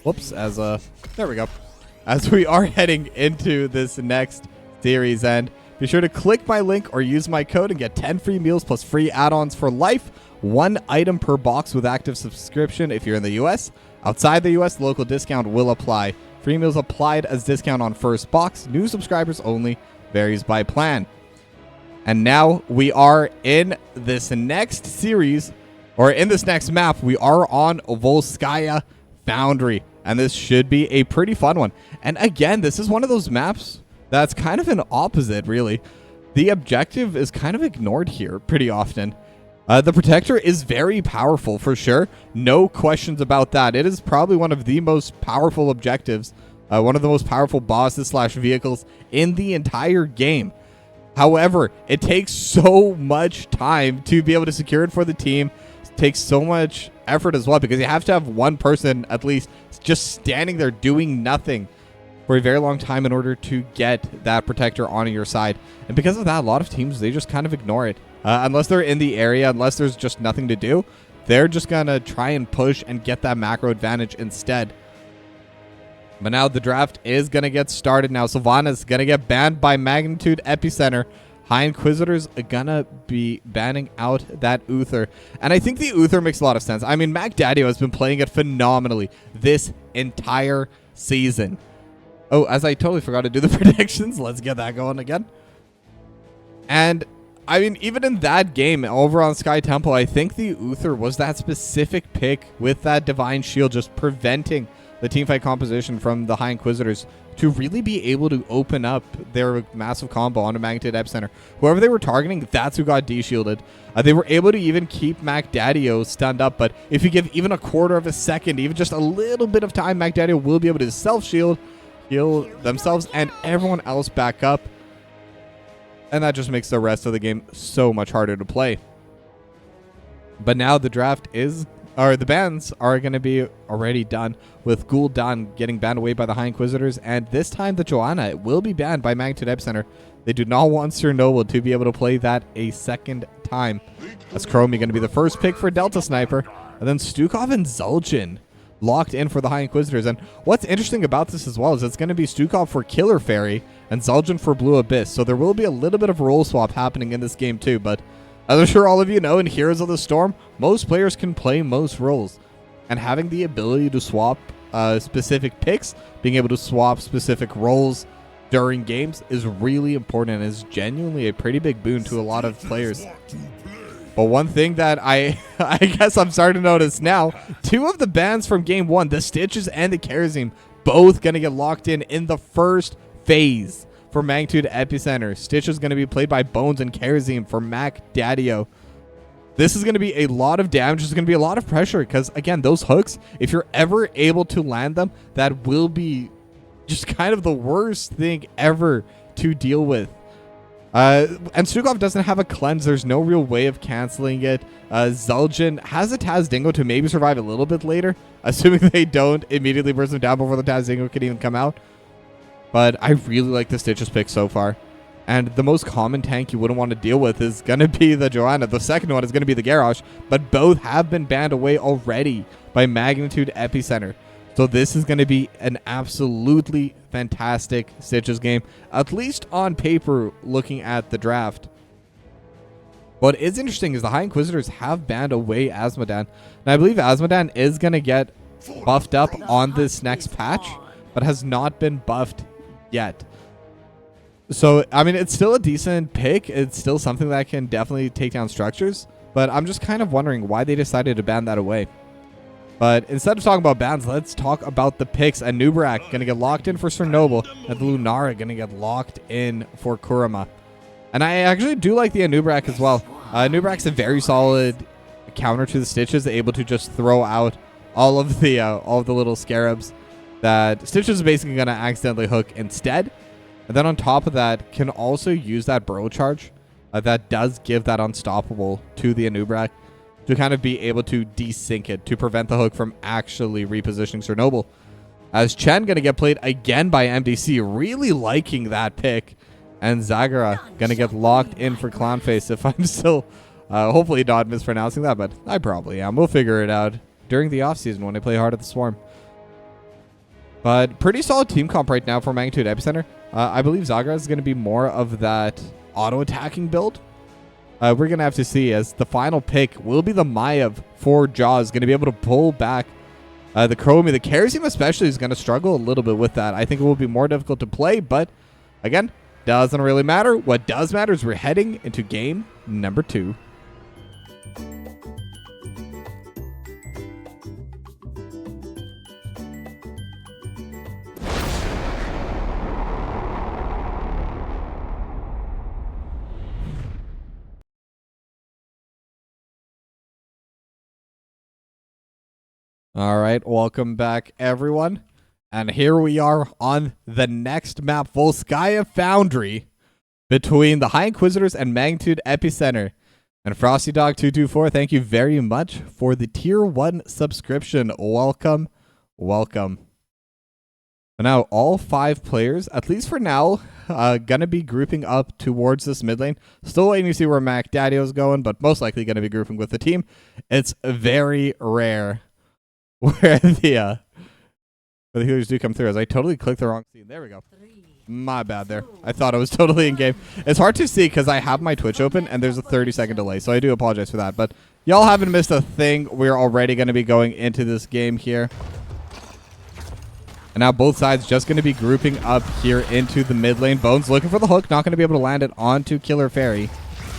Whoops, there we go. As we are heading into this next series, and be sure to click my link or use my code and get 10 free meals plus free add-ons for life. 1 item per box with active subscription if you're in the US. Outside the US, local discount will apply. Free meals applied as discount on first box. New subscribers only. Varies by plan. And now we are in this next series, or in this next map, we are on Volskaya Foundry. And this should be a pretty fun one. And again, this is one of those maps that's kind of an opposite, really. The objective is kind of ignored here pretty often. The Protector is very powerful for sure. No questions about that. It is probably one of the most powerful objectives. One of the most powerful bosses / vehicles in the entire game. However, it takes so much time to be able to secure it for the team. It takes so much effort as well, because you have to have one person at least just standing there doing nothing for a very long time in order to get that Protector on your side. And because of that, a lot of teams, they just kind of ignore it. Unless they're in the area, unless there's just nothing to do, they're just going to try and push and get that macro advantage instead. But now the draft is going to get started now. Sylvana's going to get banned by Magnitude Epicenter. High Inquisitors are going to be banning out that Uther. And I think the Uther makes a lot of sense. I mean, Mac Daddio has been playing it phenomenally this entire season. Oh, as I totally forgot to do the predictions. Let's get that going again. And I mean, even in that game over on Sky Temple, I think the Uther was that specific pick with that Divine Shield just preventing the teamfight composition from the High Inquisitors to really be able to open up their massive combo onto Magnitude Epicenter. Whoever they were targeting, that's who got de-shielded. They were able to even keep Mac Daddio stunned up, but if you give even a quarter of a second, even just a little bit of time, Mac Daddio will be able to self-shield, heal themselves and everyone else back up. And that just makes the rest of the game so much harder to play. But now the draft is, or the bans are going to be already done, with Gul'dan getting banned away by the High Inquisitors. And this time the Joanna will be banned by Magnitude Epicenter. They do not want Sir Noble to be able to play that a second time. That's Chromie going to be the first pick for Delta Sniper. And then Stukov and Zul'jin locked in for the High Inquisitors. And what's interesting about this as well is it's going to be Stukov for Killer Fairy and Zul'jin for Blue Abyss. So there will be a little bit of role swap happening in this game too. But as I'm sure all of you know, in Heroes of the Storm, most players can play most roles. And having the ability to swap specific picks, being able to swap specific roles during games is really important and is genuinely a pretty big boon to a lot of players. But one thing that I guess I'm starting to notice now, 2 of the bans from game 1, the Stitches and the Karazim, both going to get locked in the first phase for Magnitude Epicenter. Stitch is going to be played by Bones and Karazim for Mac Daddio. This is going to be a lot of damage. It's going to be a lot of pressure because, again, those hooks, if you're ever able to land them, that will be just kind of the worst thing ever to deal with. And Stukov doesn't have a cleanse. There's no real way of canceling it. Zul'jin has a Taz Dingo to maybe survive a little bit later, assuming they don't immediately burst him down before the Taz Dingo can even come out. But I really like the Stitches pick so far. And the most common tank you wouldn't want to deal with is going to be the Joanna. The second one is going to be the Garrosh. But both have been banned away already by Magnitude Epicenter. So this is going to be an absolutely fantastic Stitches game, at least on paper looking at the draft. What is interesting is the High Inquisitors have banned away Azmodan. And I believe Azmodan is going to get buffed up on this next patch, but has not been buffed yet. So, I mean, it's still a decent pick. It's still something that can definitely take down structures. But I'm just kind of wondering why they decided to ban that away. But instead of talking about bans, let's talk about the picks. And Nubrak going to get locked in for Sir Noble, and the Lunara going to get locked in for Kurama. And I actually do like the Nubrak as well. Nubrak's a very solid counter to the Stitches, able to just throw out all of the little scarabs that Stitches is basically going to accidentally hook instead. And then on top of that, can also use that burrow charge that does give that unstoppable to the Anubrak. to kind of be able to desync it, to prevent the hook from actually repositioning Chernobyl. As Chen going to get played again by MDC, really liking that pick. And Zagara going to get locked in for Clownface if I'm still hopefully not mispronouncing that, but I probably am. We'll figure it out during the offseason when I play Heart of the Swarm. But pretty solid team comp right now for Magnitude Epicenter. I believe Zagara is going to be more of that auto-attacking build. We're going to have to see, as the final pick will be the Maiev for Jaws, going to be able to pull back the Chromie. The Carry team especially is going to struggle a little bit with that. I think it will be more difficult to play, but again, doesn't really matter. What does matter is we're heading into game number 2. All right, welcome back, everyone. And here we are on the next map, Volskaya Foundry, between the High Inquisitors and Magnitude Epicenter. And FrostyDog224, thank you very much for the Tier 1 subscription. Welcome, welcome. Now, all 5 players, at least for now, gonna be grouping up towards this mid lane. Still waiting to see where Mac Daddy is going, but most likely gonna be grouping with the team. It's very rare where the healers do come through, as I totally clicked the wrong scene. There we go. My bad there. I thought I was totally in game. It's hard to see because I have my Twitch open and there's a 30-second delay, so I do apologize for that. But y'all haven't missed a thing. We're already going to be going into this game here. And now both sides just going to be grouping up here into the mid lane. Bones looking for the hook, not going to be able to land it onto Killer Fairy.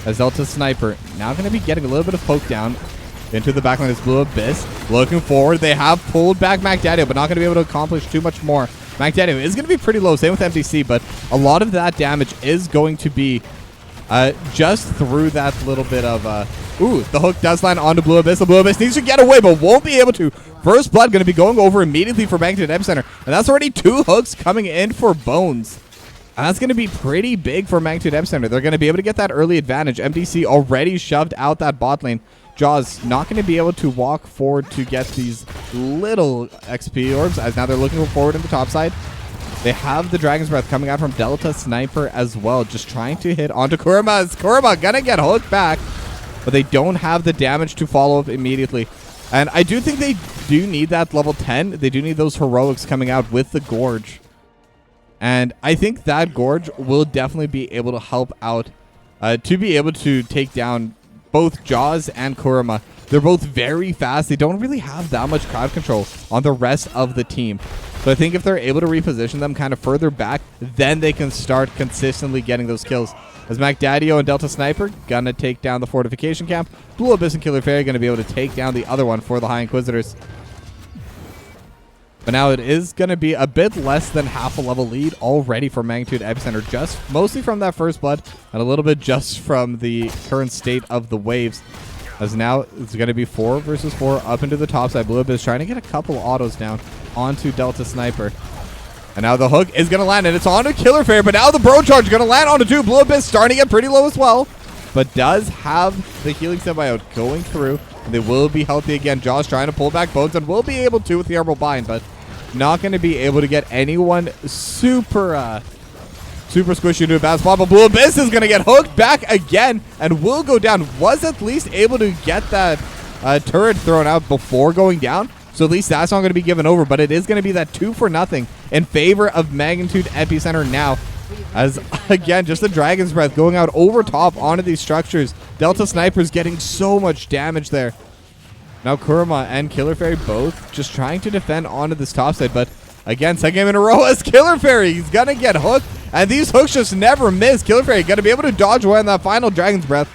As Delta Sniper now going to be getting a little bit of poke down into the backline is Blue Abyss. Looking forward. They have pulled back Mac Daddy, but not going to be able to accomplish too much more. Mac Daddy is going to be pretty low. Same with MDC, but a lot of that damage is going to be just through that little bit of... ooh, the hook does land onto Blue Abyss. The Blue Abyss needs to get away, but won't be able to. First Blood going to be going over immediately for Magnitude Epicenter. And that's already 2 hooks coming in for Bones. And that's going to be pretty big for Magnitude Epicenter. They're going to be able to get that early advantage. MDC already shoved out that bot lane. Jaws not going to be able to walk forward to get these little XP orbs, as now they're looking forward in the top side. They have the Dragon's Breath coming out from Delta Sniper as well, just trying to hit onto Kurama. Kurama going to get hooked back, but they don't have the damage to follow up immediately. And I do think they do need that level 10. They do need those heroics coming out with the Gorge. And I think that Gorge will definitely be able to help out to be able to take down both Jaws and Kurama. They're both very fast. They don't really have that much crowd control on the rest of the team. So I think if they're able to reposition them kind of further back, then they can start consistently getting those kills. As Mac Daddio and Delta Sniper gonna take down the fortification camp. Blue Abyss and Killer Fairy gonna be able to take down the other one for the High Inquisitors. But now it is going to be a bit less than half a level lead already for Magnitude Epicenter, just mostly from that first blood and a little bit just from the current state of the waves. As now it's going to be 4 versus 4 up into the top side. Blue Abyss trying to get a couple autos down onto Delta Sniper. And now the hook is going to land, and it's onto Killer Fairy, but now the Bro Charge is going to land onto 2. Blue Abyss starting to get pretty low as well, but does have the healing symbiote going through. And they will be healthy again. Jaws trying to pull back Bones and will be able to with the Arbor Bind, but not going to be able to get anyone super squishy into a bad spot. But Blue Abyss is going to get hooked back again and will go down. Was at least able to get that turret thrown out before going down. So at least that's not going to be given over. But it is going to be that 2-0 in favor of Magnitude Epicenter now. As, again, just the Dragon's Breath going out over top onto these structures. Delta Sniper's getting so much damage there. Now Kurama and Killer Fairy both just trying to defend onto this top side. But again, second game in a row as Killer Fairy. He's going to get hooked. And these hooks just never miss. Killer Fairy going to be able to dodge away on that final Dragon's Breath.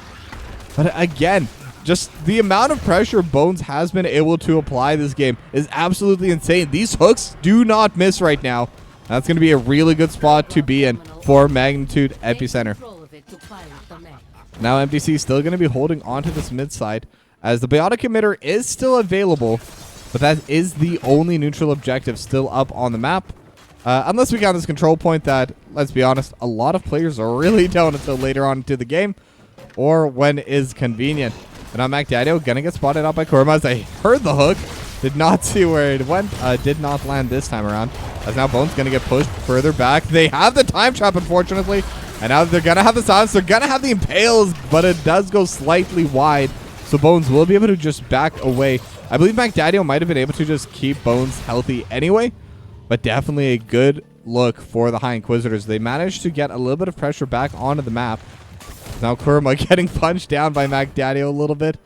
But again, just the amount of pressure Bones has been able to apply this game is absolutely insane. These hooks do not miss right now. That's going to be a really good spot to be in for Magnitude Epicenter. Now MDC is still going to be holding onto this mid side, as the Biotic Emitter is still available, but that is the only neutral objective still up on the map. Unless we got this control point that, let's be honest, a lot of players are really don't until later on into the game, or when is convenient. And now MacDaddio gonna get spotted out by Kurama as I heard the hook. Did not see where it went. Did not land this time around. As now Bones gonna get pushed further back. They have the time trap, unfortunately. And now they're gonna have the silence. They're gonna have the impales, but it does go slightly wide. So Bones will be able to just back away. I believe MacDaddio might have been able to just keep Bones healthy anyway. But definitely a good look for the High Inquisitors. They managed to get a little bit of pressure back onto the map. Now Kurama getting punched down by MacDaddio a little bit.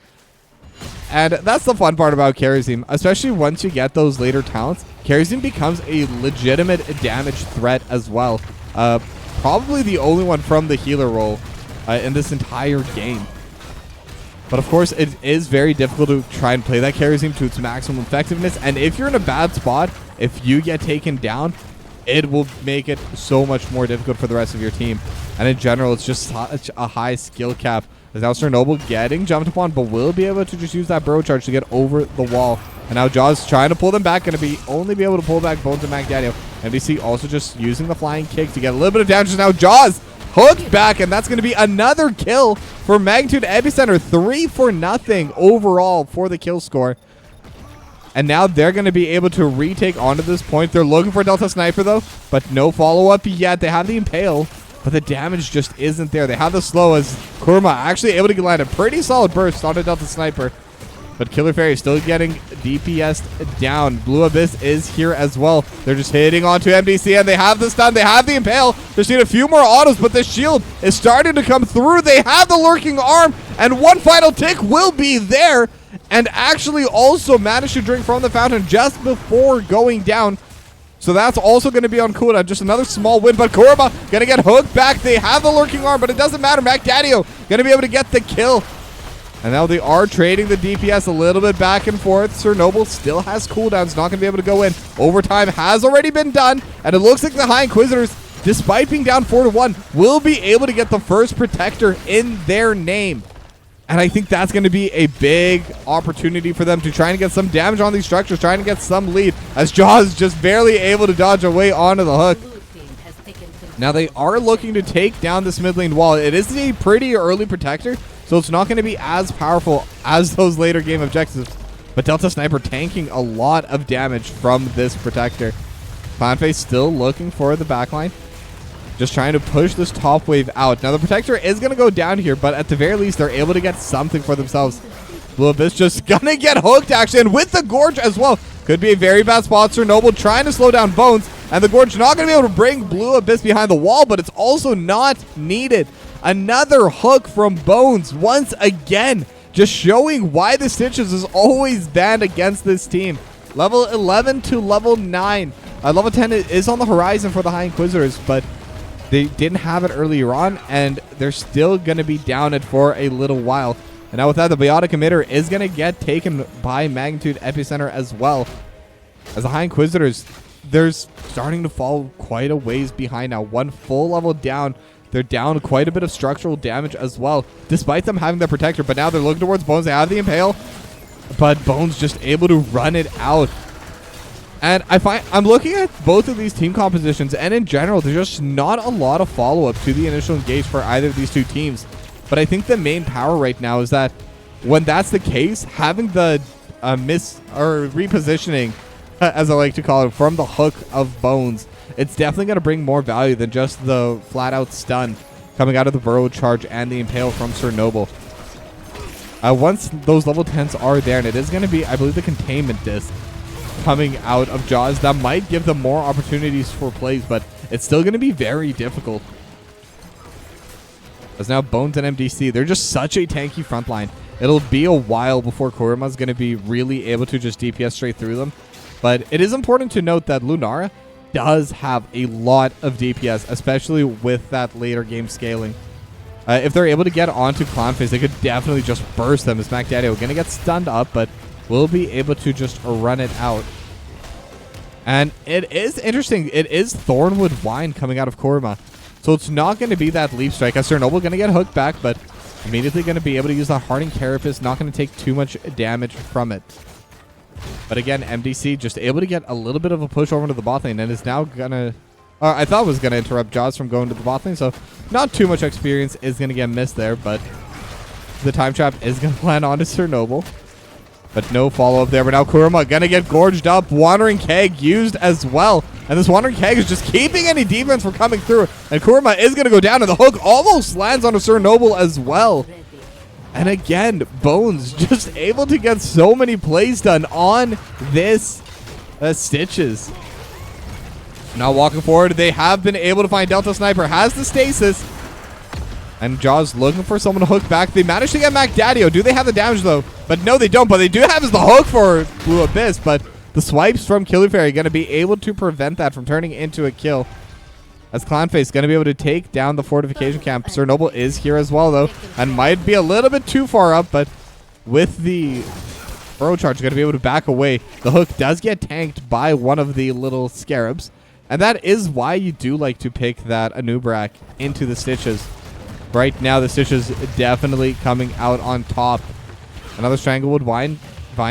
And that's the fun part about Karazim, especially once you get those later talents. Karazim becomes a legitimate damage threat as well. Probably the only one from the healer role in this entire game. But of course, it is very difficult to try and play that Karazim to its maximum effectiveness. And if you're in a bad spot, if you get taken down, it will make it so much more difficult for the rest of your team. And in general, it's just such a high skill cap. As now Chernobyl getting jumped upon, but will be able to just use that burrow charge to get over the wall. And now Jaws trying to pull them back. Going to only be able to pull back Bones and MacDaddio. MDC also just using the flying kick to get a little bit of damage. Now Jaws hooked back, and that's going to be another kill for Magnitude Epicenter. 3-0 overall for the kill score. And now they're going to be able to retake onto this point. They're looking for Delta Sniper, though, but no follow-up yet. They have the Impale, but the damage just isn't there. They have the slow as Kurama actually able to land a pretty solid burst on a Delta Sniper. But Killer Fairy still getting DPS down. Blue Abyss is here as well. They're just hitting onto MDC, and they have the stun. They have the Impale. They're seeing a few more autos, but the shield is starting to come through. They have the Lurking Arm, and one final tick will be there. And actually also managed to drink from the fountain just before going down. So that's also going to be on cooldown. Just another small win, but Kurama going to get hooked back. They have the Lurking Arm, but it doesn't matter. MacDaddio going to be able to get the kill. And now they are trading the DPS a little bit back and forth. Chernobyl still has cooldowns, not going to be able to go in. Overtime has already been done, and it looks like the High Inquisitors, despite being down 4-1, will be able to get the first Protector in their name. And I think that's going to be a big opportunity for them to try and get some damage on these structures, trying to get some lead, as Jaws just barely able to dodge away onto the hook. Now they are looking to take down this mid lane wall. It is a pretty early Protector, so it's not going to be as powerful as those later game objectives. But Delta Sniper tanking a lot of damage from this Protector. Clownface still looking for the backline. Just trying to push this top wave out. Now the Protector is going to go down here, but at the very least, they're able to get something for themselves. Blue Abyss just going to get hooked, actually, and with the Gorge as well. Could be a very bad spot. Chernobyl trying to slow down Bones, and the Gorge not going to be able to bring Blue Abyss behind the wall, but it's also not needed. Another hook from Bones once again, just showing why the Stitches is always banned against this team. Level 11 to level 9. Level 10 is on the horizon for the High Inquisitors, but they didn't have it earlier on, and they're still going to be down it for a little while. And now with that, the Biotic Emitter is going to get taken by Magnitude Epicenter as well. As the High Inquisitors, they're starting to fall quite a ways behind now. One full level down. They're down quite a bit of structural damage as well, despite them having the Protector. But now they're looking towards Bones. They have the Impale, but Bones just able to run it out. And I'm looking at both of these team compositions, and in general, there's just not a lot of follow-up to the initial engage for either of these two teams. But I think the main power right now is that when that's the case, having the repositioning, as I like to call it, from the hook of Bones, it's definitely going to bring more value than just the flat-out stun coming out of the burrow charge and the Impale from Chernobyl. Once those level 10s are there, and it is going to be, I believe, the containment disc coming out of Jaws, that might give them more opportunities for plays, but it's still going to be very difficult. As now Bones and MDC, they're just such a tanky front line. It'll be a while before Kurama's going to be really able to just DPS straight through them. But it is important to note that Lunara does have a lot of DPS, especially with that later game scaling. If they're able to get onto Clownface, they could definitely just burst them, as MacDaddio going to get stunned up, but will be able to just run it out. And it is interesting. It is Thornwood Wine coming out of Kurama. So it's not going to be that Leap Strike. As Chernobyl going to get hooked back, but immediately going to be able to use the Hardened Carapace. Not going to take too much damage from it. But again, MDC just able to get a little bit of a push over to the bot lane, and is now going to... I thought was going to interrupt Jaws from going to the bot lane, so not too much experience is going to get missed there, but the time trap is going to land onto Sir Noble. But no follow-up there. But now Kurama going to get gorged up. Wandering Keg used as well. And this Wandering Keg is just keeping any defense from coming through. And Kurama is going to go down. And the hook almost lands onto Sir Noble as well. And again, Bones just able to get so many plays done on this Stitches. Now walking forward, they have been able to find Delta Sniper. Has the stasis. And Jaws looking for someone to hook back. They managed to get Mac Daddio. Do they have the damage, though? But no, they don't. But they do have is the hook for Blue Abyss. But the swipes from Killer Fairy going to be able to prevent that from turning into a kill. As Clownface going to be able to take down the fortification camp. Sir Noble is here as well, though. And might be a little bit too far up. But with the Burrow Charge, going to be able to back away. The hook does get tanked by one of the little scarabs. And that is why you do like to pick that Anubrak into the Stitches. Right now, the Stitches definitely coming out on top. Another Stranglewood Vine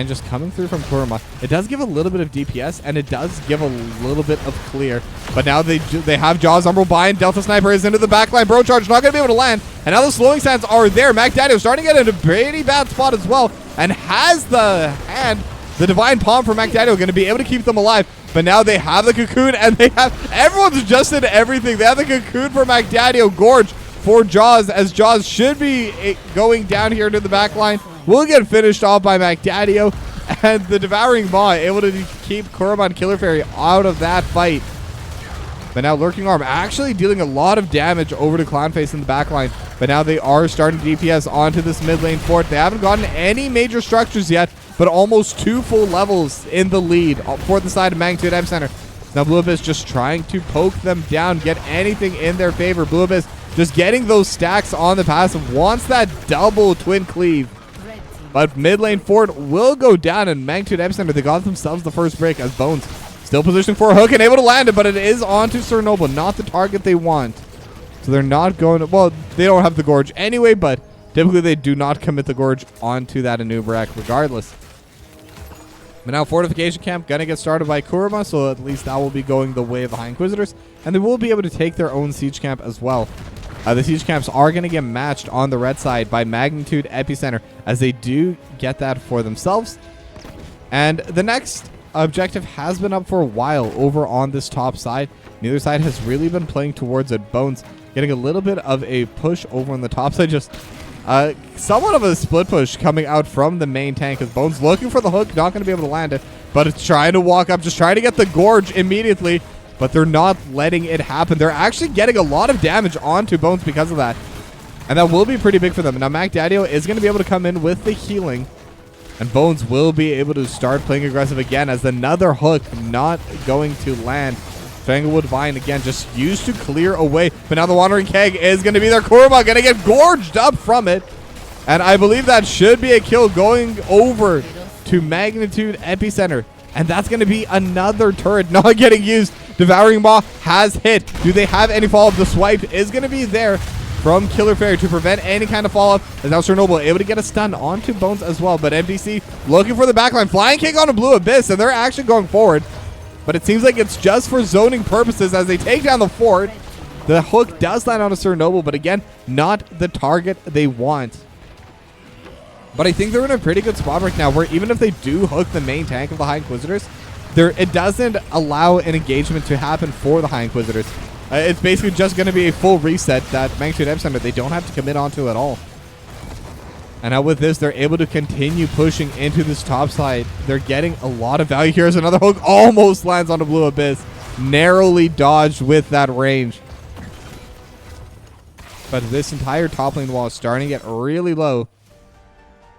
just coming through from Kurama. It does give a little bit of DPS, and it does give a little bit of clear. But now they have Jaws, Umbral Bind. Delta Sniper is into the backline. Bro Charge not going to be able to land. And now the slowing sands are there. Mac Daddio starting to get in a pretty bad spot as well. And has the hand. The Divine Palm for Mac Daddio going to be able to keep them alive. But now they have the Cocoon, and they have... Everyone's adjusted everything. They have the Cocoon for Mac Daddio. Gorge for Jaws, as Jaws should be going down here to the back line. Will get finished off by Mac Daddio, and the Devouring Maw able to keep Kurama and Killer Fairy out of that fight. But now Lurking Arm actually dealing a lot of damage over to Clownface in the back line. But now they are starting DPS onto this mid lane fort. They haven't gotten any major structures yet, but almost 2 full levels in the lead for the side of Magnitude Epicenter. Now Blue Abyss just trying to poke them down, get anything in their favor. Blue Abyss just getting those stacks on the passive. Wants that double twin cleave. But mid lane fort will go down, and Magnitude Epicenter, they got themselves the first break as Bones still positioning for a hook and able to land it, but it is onto Sir Noble, not the target they want. So they're not going to, well, they don't have the Gorge anyway, but typically they do not commit the Gorge onto that Anubrak regardless. But now Fortification Camp going to get started by Kurama, so at least that will be going the way of the High Inquisitors. And they will be able to take their own Siege Camp as well. The Siege Camps are going to get matched on the red side by Magnitude Epicenter, as they do get that for themselves. And the next objective has been up for a while over on this top side. Neither side has really been playing towards it. Bones getting a little bit of a push over on the top side, just somewhat of a split push coming out from the main tank, as Bones looking for the hook, not going to be able to land it, but it's trying to walk up, just trying to get the Gorge immediately, but they're not letting it happen. They're actually getting a lot of damage onto Bones because of that, and that will be pretty big for them. Now Mac Daddio is going to be able to come in with the healing, and Bones will be able to start playing aggressive again, as another hook not going to land. Stranglewood Vine again just used to clear away, but now the Wandering Keg is going to be there. Kurama going to get gorged up from it, and I believe that should be a kill going over to Magnitude Epicenter, and that's going to be another turret not getting used. Devouring Maw has hit. Do they have any follow-up? The swipe is going to be there from Killer Fairy to prevent any kind of follow-up, as now Sir Noble able to get a stun onto Bones as well, but MDC looking for the backline. Flying kick on a Blue Abyss, and they're actually going forward. But it seems like it's just for zoning purposes as they take down the fort. The hook does land on a Sir Noble, but again, not the target they want. But I think they're in a pretty good spot right now, where even if they do hook the main tank of the High Inquisitors, it doesn't allow an engagement to happen for the High Inquisitors. It's basically just going to be a full reset that Magnitude Epicenter they don't have to commit onto at all. And now with this, they're able to continue pushing into this top side. They're getting a lot of value here as another hook almost lands on the Blue Abyss. Narrowly dodged with that range. But this entire top lane wall is starting to get really low.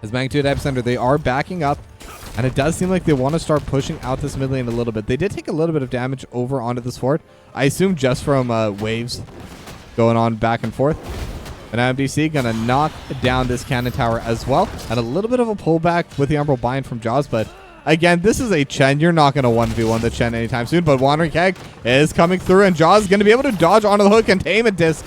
As Magnitude Epicenter, they are backing up. And it does seem like they want to start pushing out this mid lane a little bit. They did take a little bit of damage over onto this fort. I assume just from waves going on back and forth. And MDC going to knock down this cannon tower as well. And a little bit of a pullback with the Umbral Bind from Jaws. But again, this is a Chen. You're not going to 1v1 the Chen anytime soon. But Wandering Keg is coming through. And Jaws is going to be able to dodge onto the hook. Containment Disc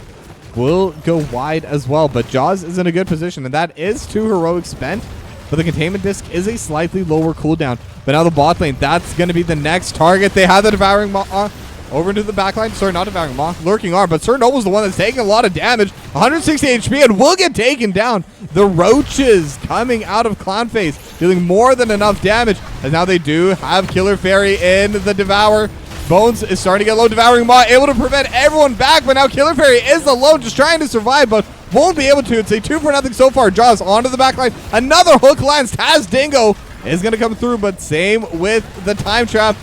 will go wide as well. But Jaws is in a good position. And that is 2 heroics spent. But the Containment Disc is a slightly lower cooldown. But now the bot lane, that's going to be the next target. They have the Devouring Maw. Over into the backline. Sorry, not devouring maw. Lurking arm, but Sir Noble's the one that's taking a lot of damage. 160 HP and will get taken down. The roaches coming out of Clownface, dealing more than enough damage. And now they do have Killer Fairy in the Devour. Bones is starting to get low. Devouring Maw able to prevent everyone back, but now Killer Fairy is alone, just trying to survive, but won't be able to. It's a 2-for-0 so far. Jaws onto the backline. Another hook lands. Taz Dingo is going to come through, but same with the time trap.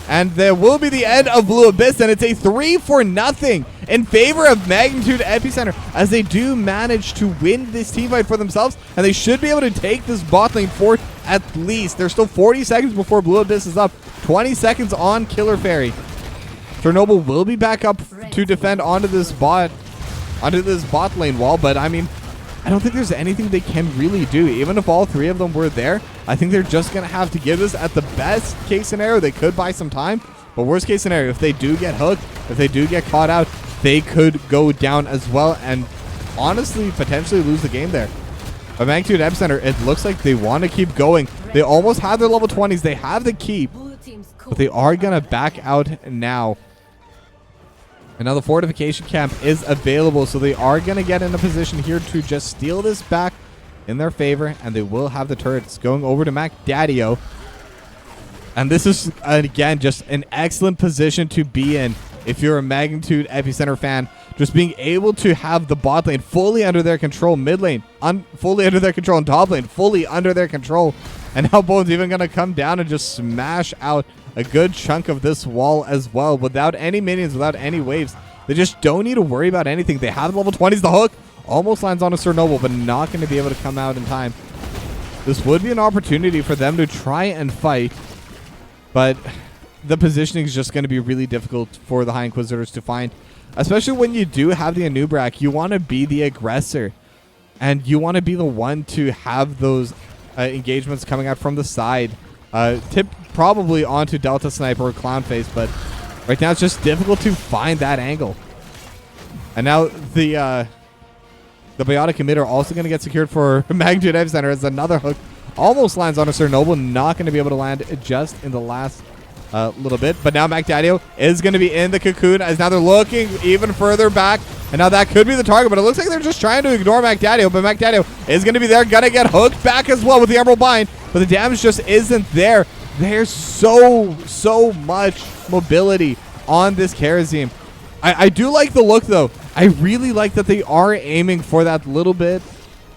And there will be the end of Blue Abyss, and it's a 3-for-0 in favor of Magnitude Epicenter, as they do manage to win this team fight for themselves, and they should be able to take this bot lane for at least. There's still 40 seconds before Blue Abyss is up. 20 seconds on Killer Fairy. Chernobyl will be back up to defend onto this bot lane wall, but I mean, I don't think there's anything they can really do. Even if all three of them were there, I think they're just going to have to give this. At the best case scenario, they could buy some time. But worst case scenario, if they do get hooked, if they do get caught out, they could go down as well and honestly potentially lose the game there. But Magnitude Epicenter, it looks like they want to keep going. They almost have their level 20s. They have the keep, but they are going to back out now. And now the fortification camp is available, so they are going to get in a position here to just steal this back in their favor, and they will have the turrets going over to Mac Daddio. And this is, again, just an excellent position to be in if you're a Magnitude Epicenter fan. Just being able to have the bot lane fully under their control, mid lane fully under their control, and top lane fully under their control. And now Bone's even going to come down and just smash out a good chunk of this wall as well without any minions, without any waves. They just don't need to worry about anything. They have level 20s. The hook almost lands on a Sir Noble, but not going to be able to come out in time. This would be an opportunity for them to try and fight, but the positioning is just going to be really difficult for the High Inquisitors to find, especially when you do have the Anubrak. You want to be the aggressor, and you want to be the one to have those engagements coming out from the side. Tip probably onto Delta Sniper or Clownface, but right now it's just difficult to find that angle. And now the Biotic Emitter also going to get secured for Magnitude Epicenter as another hook almost lands on a Sir Noble. Not going to be able to land just in the last little bit. But now Mac Daddio is going to be in the cocoon, as now they're looking even further back. And now that could be the target, but it looks like they're just trying to ignore Mac Daddio. But Mac Daddio is going to be there, going to get hooked back as well with the Emerald Bind. But the damage just isn't there. There's so much mobility on this Kharazim. I do like the look, though. I really like that they are aiming for that little bit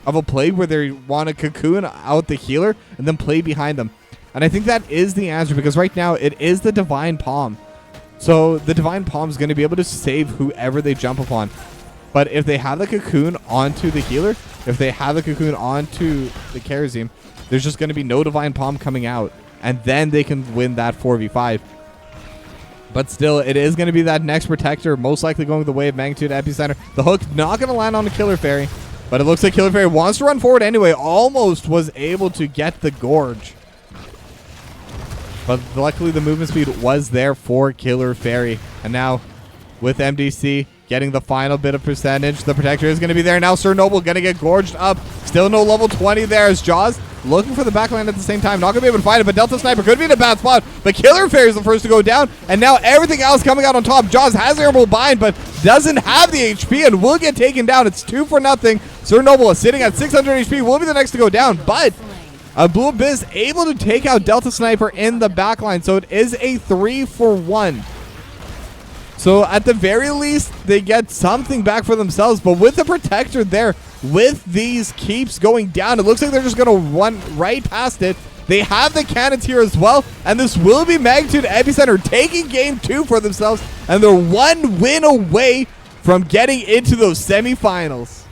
of a play where they want to cocoon out the healer and then play behind them. And I think that is the answer, because right now it is the Divine Palm. So the Divine Palm is going to be able to save whoever they jump upon. But if they have the cocoon onto the healer, if they have the cocoon onto the Kharazim, there's just going to be no Divine Palm coming out. And then they can win that 4v5. But still, it is going to be that next protector, most likely going the way of Magnitude Epicenter. The hook not going to land on the Killer Fairy, but it looks like Killer Fairy wants to run forward anyway. Almost was able to get the Gorge. But luckily, the movement speed was there for Killer Fairy. And now, with MDC getting the final bit of percentage, the protector is going to be there. Now Sir Noble going to get gorged up. Still no level 20 there as Jaws looking for the backline at the same time. Not going to be able to find it, but Delta Sniper could be in a bad spot. But Killer Fairy is the first to go down. And now everything else coming out on top. Jaws has Emerald Bind, but doesn't have the HP and will get taken down. It's 2-for-0. Sir Noble is sitting at 600 HP. Will be the next to go down, but Blue Abyss able to take out Delta Sniper in the backline. So it is a 3-for-1. So at the very least, they get something back for themselves. But with the protector there, with these keeps going down, it looks like they're just going to run right past it. They have the cannons here as well. And this will be Magnitude Epicenter taking game 2 for themselves. And they're 1 win away from getting into those semifinals.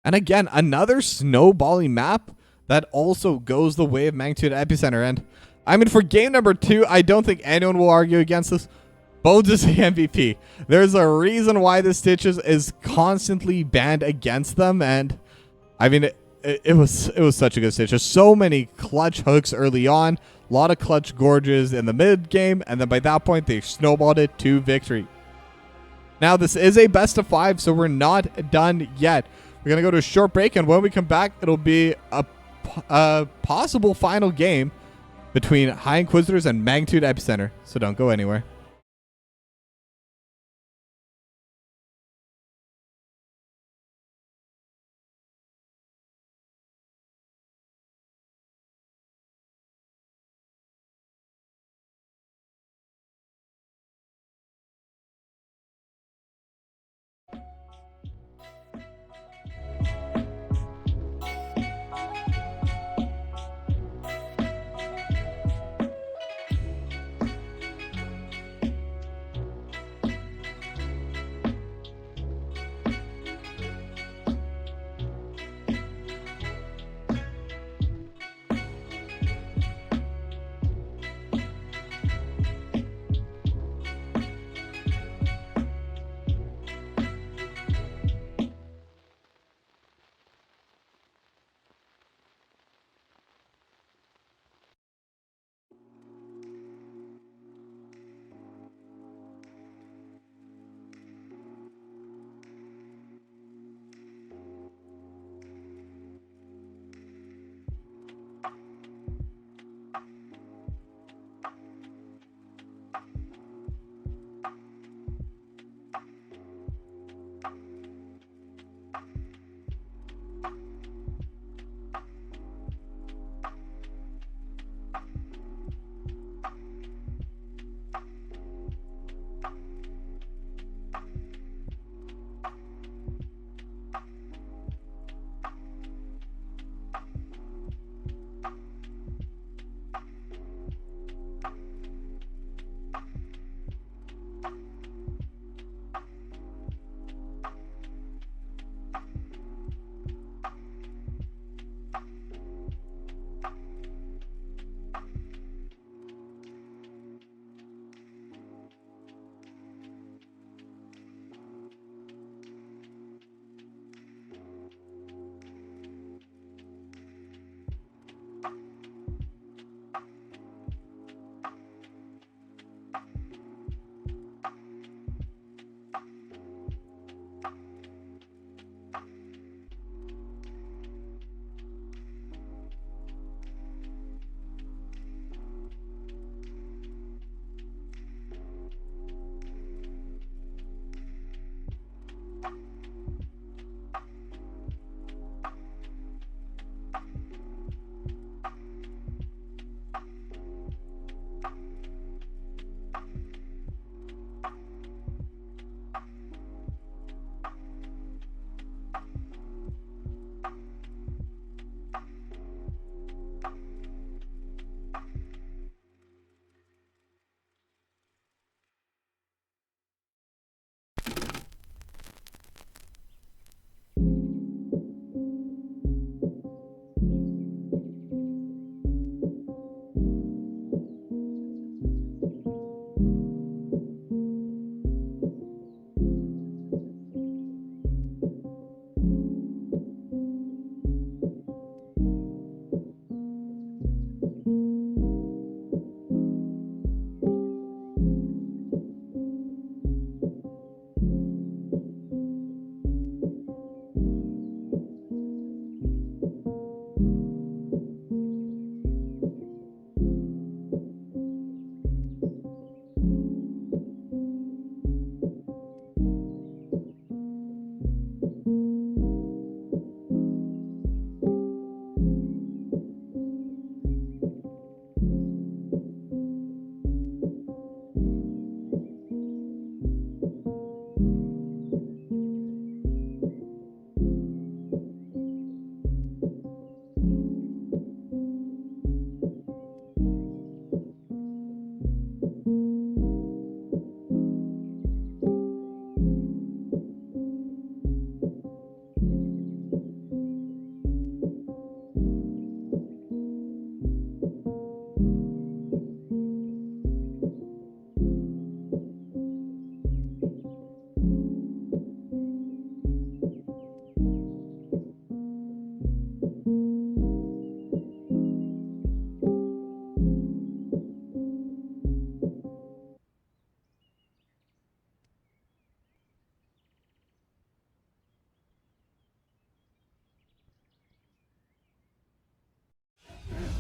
And again, another snowballing map that also goes the way of Magnitude Epicenter. And I mean, for game number 2, I don't think anyone will argue against this. Bones is the MVP. There's a reason why the Stitches is constantly banned against them. And I mean, it was such a good Stitches. So many clutch hooks early on. A lot of clutch gorges in the mid game. And then by that point, they snowballed it to victory. Now, this is a best of 5, so we're not done yet. We're going to go to a short break, and when we come back, it'll be a possible final game between High Inquisitors and Magnitude Epicenter. So don't go anywhere.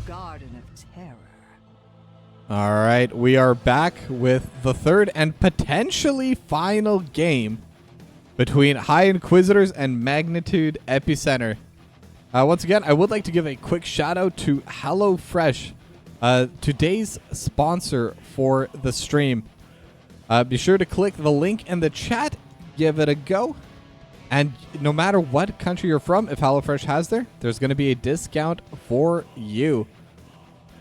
Garden of Terror. All right, we are back with the third and potentially final game between High Inquisitors and Magnitude Epicenter. Once again, I would like to give a quick shout out to HelloFresh, today's sponsor for the stream. Be sure to click the link in the chat, give it a go, and no matter what country you're from, if HelloFresh has there's going to be a discount for you.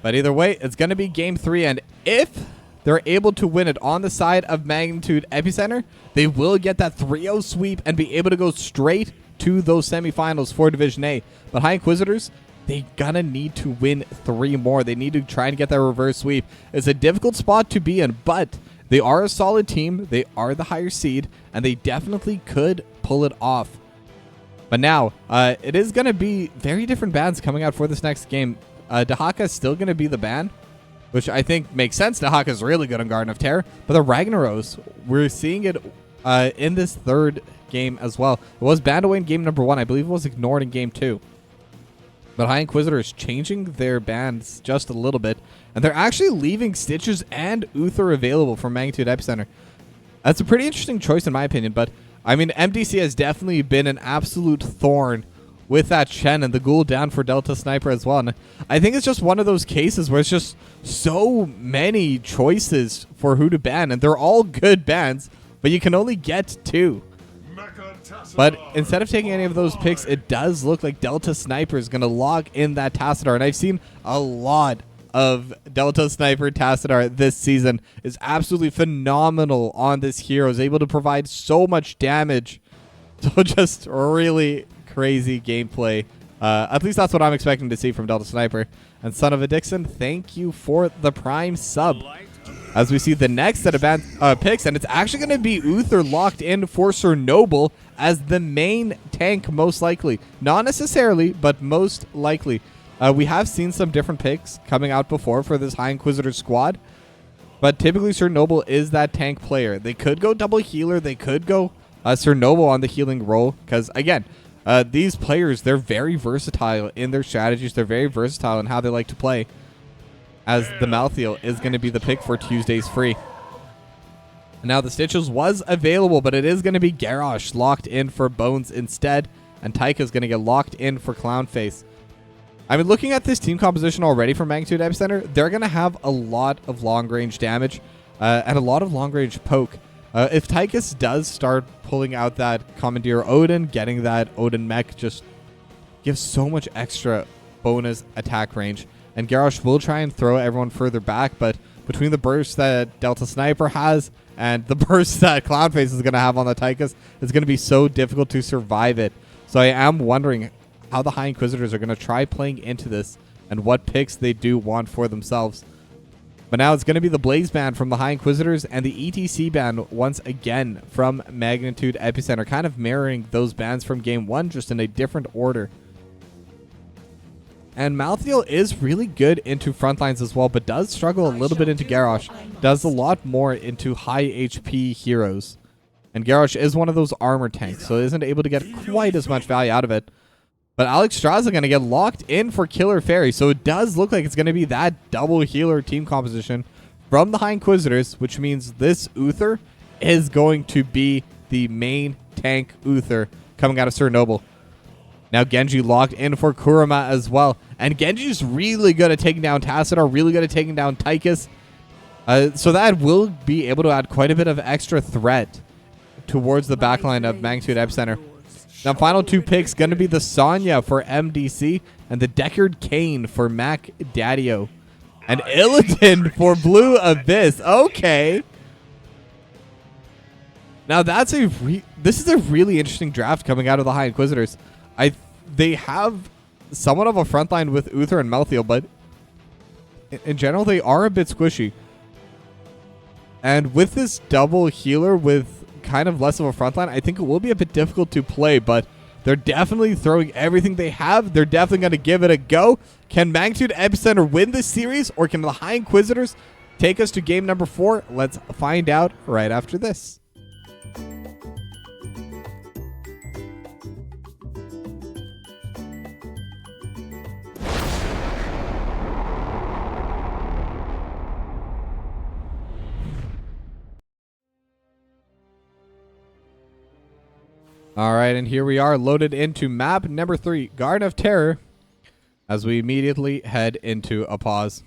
But either way, it's going to be game 3, and if they're able to win it on the side of Magnitude Epicenter, they will get that 3-0 sweep and be able to go straight to those semifinals for Division A. But High Inquisitors, they gonna need to win 3 more. They need to try and get that reverse sweep. It's a difficult spot to be in, but they are a solid team. They are the higher seed, and they definitely could pull it off. But now, it is going to be very different bans coming out for this next game. Dahaka is still going to be the ban, which I think makes sense. Dahaka is really good on Garden of Terror. But the Ragnaros, we're seeing it in this third game as well. It was banned away in game number 1. I believe it was ignored in game 2. But High Inquisitor is changing their bans just a little bit. And they're actually leaving Stitches and Uther available for Magnitude Epicenter. That's a pretty interesting choice in my opinion. But, I mean, MDC has definitely been an absolute thorn with that Shen and the Ghoul down for Delta Sniper as well. And I think it's just one of those cases where it's just so many choices for who to ban. And they're all good bans, but you can only get 2. But instead of taking any of those picks, it does look like Delta Sniper is going to log in that Tassadar. And I've seen a lot of Delta Sniper Tassadar this season. Is absolutely phenomenal on this hero. Is able to provide so much damage. So just really crazy gameplay. At least that's what I'm expecting to see from Delta Sniper. And Son of a Dixon, thank you for the Prime sub. As we see the next set of picks, and it's actually going to be Uther locked in for Sir Noble as the main tank, most likely. Not necessarily, but most likely. We have seen some different picks coming out before for this High Inquisitor squad, but typically Sir Noble is that tank player. They could go double healer. They could go Sir Noble on the healing role, because, again, these players, they're very versatile in their strategies. They're very versatile in how they like to play, as the Malthael is going to be the pick for Tuesday's free. Now, the Stitches was available, but it is going to be Garrosh locked in for Bones instead, and Taika is going to get locked in for Clownface. I mean, looking at this team composition already for Magnitude Epicenter, they're going to have a lot of long-range damage and a lot of long-range poke. If Tychus does start pulling out that Commandeer Odin, getting that Odin mech just gives so much extra bonus attack range. And Garrosh will try and throw everyone further back, but between the burst that Delta Sniper has and the burst that Cloudface is going to have on the Tychus, it's going to be so difficult to survive it. So I am wondering how the High Inquisitors are going to try playing into this and what picks they do want for themselves. But now it's going to be the Blaze ban from the High Inquisitors and the ETC ban once again from Magnitude Epicenter, kind of mirroring those bans from game 1, just in a different order. And Malthael is really good into front lines as well, but does struggle a little bit into Garrosh. Does a lot more into high HP heroes. And Garrosh is one of those armor tanks, so isn't able to get quite as much value out of it. But Alex Straza going to get locked in for Killer Fairy, so it does look like it's going to be that double healer team composition from the High Inquisitors, which means this Uther is going to be the main tank Uther coming out of Sir Noble. Now Genji locked in for Kurama as well. And Genji's really good at taking down Tassadar, really good at taking down Tychus. So that will be able to add quite a bit of extra threat towards the backline of Magnitude Epicenter. Now, final 2 picks going to be the Sonya for MDC and the Deckard Kane for Mac Daddio. And Illidan for Blue Abyss. Okay. Now, that's this is a really interesting draft coming out of the High Inquisitors. They have somewhat of a frontline with Uther and Malthael, but in general, they are a bit squishy. And with this double healer with kind of less of a frontline, I think it will be a bit difficult to play, but they're definitely throwing everything they have. They're definitely going to give it a go. Can Magnitude Epicenter win this series, or can the High Inquisitors take us to game number 4? Let's find out right after this. All right, and here we are loaded into map number 3, Garden of Terror, as we immediately head into a pause.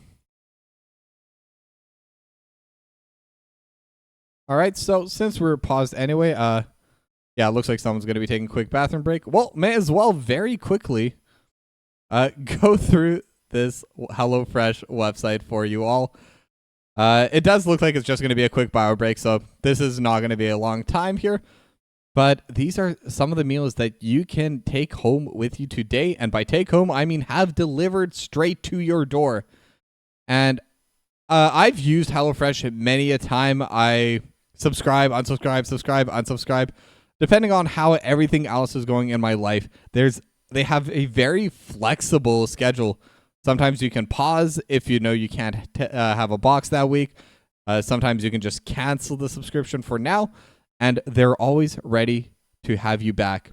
All right, so since we're paused anyway, yeah, it looks like someone's going to be taking a quick bathroom break. Well, may as well very quickly go through this HelloFresh website for you all. It does look like it's just going to be a quick bio break, so this is not going to be a long time here. But these are some of the meals that you can take home with you today. And by take home, I mean have delivered straight to your door. And I've used HelloFresh many a time. I subscribe, unsubscribe. Depending on how everything else is going in my life, they have a very flexible schedule. Sometimes you can pause if you know you can't have a box that week. Sometimes you can just cancel the subscription for now. And they're always ready to have you back.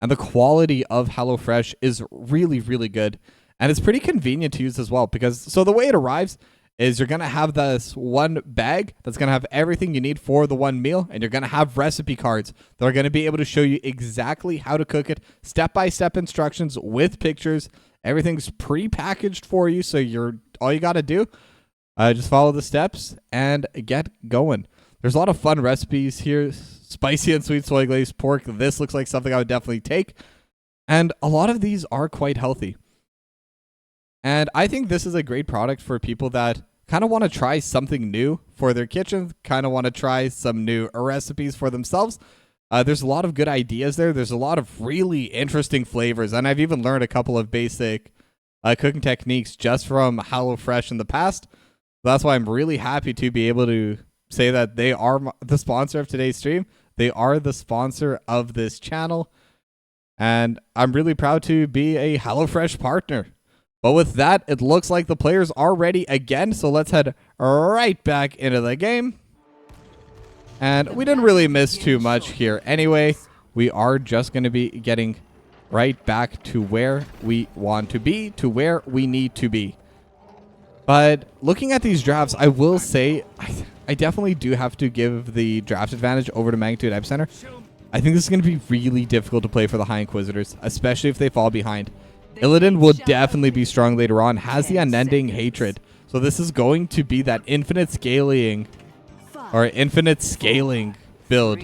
And the quality of HelloFresh is really, really good. And it's pretty convenient to use as well. So the way it arrives is you're going to have this one bag that's going to have everything you need for the one meal. And you're going to have recipe cards that are going to be able to show you exactly how to cook it. Step-by-step instructions with pictures. Everything's pre-packaged for you. So all you got to do, just follow the steps and get going. There's a lot of fun recipes here. Spicy and sweet soy glazed pork. This looks like something I would definitely take. And a lot of these are quite healthy. And I think this is a great product for people that kind of want to try something new for their kitchen, kind of want to try some new recipes for themselves. There's a lot of good ideas there. There's a lot of really interesting flavors. And I've even learned a couple of basic cooking techniques just from HelloFresh in the past. That's why I'm really happy to be able to say that they are the sponsor of today's stream. They are the sponsor of this channel. And I'm really proud to be a HelloFresh partner. But with that, it looks like the players are ready again. So let's head right back into the game. And we didn't really miss too much here anyway. We are just going to be getting right back to where we want to be, to where we need to be. But looking at these drafts, I will say I definitely do have to give the draft advantage over to Magnitude Epicenter. I think this is going to be really difficult to play for the High Inquisitors, especially if they fall behind. Illidan will definitely be strong later on, has the unending hatred. So this is going to be that infinite scaling build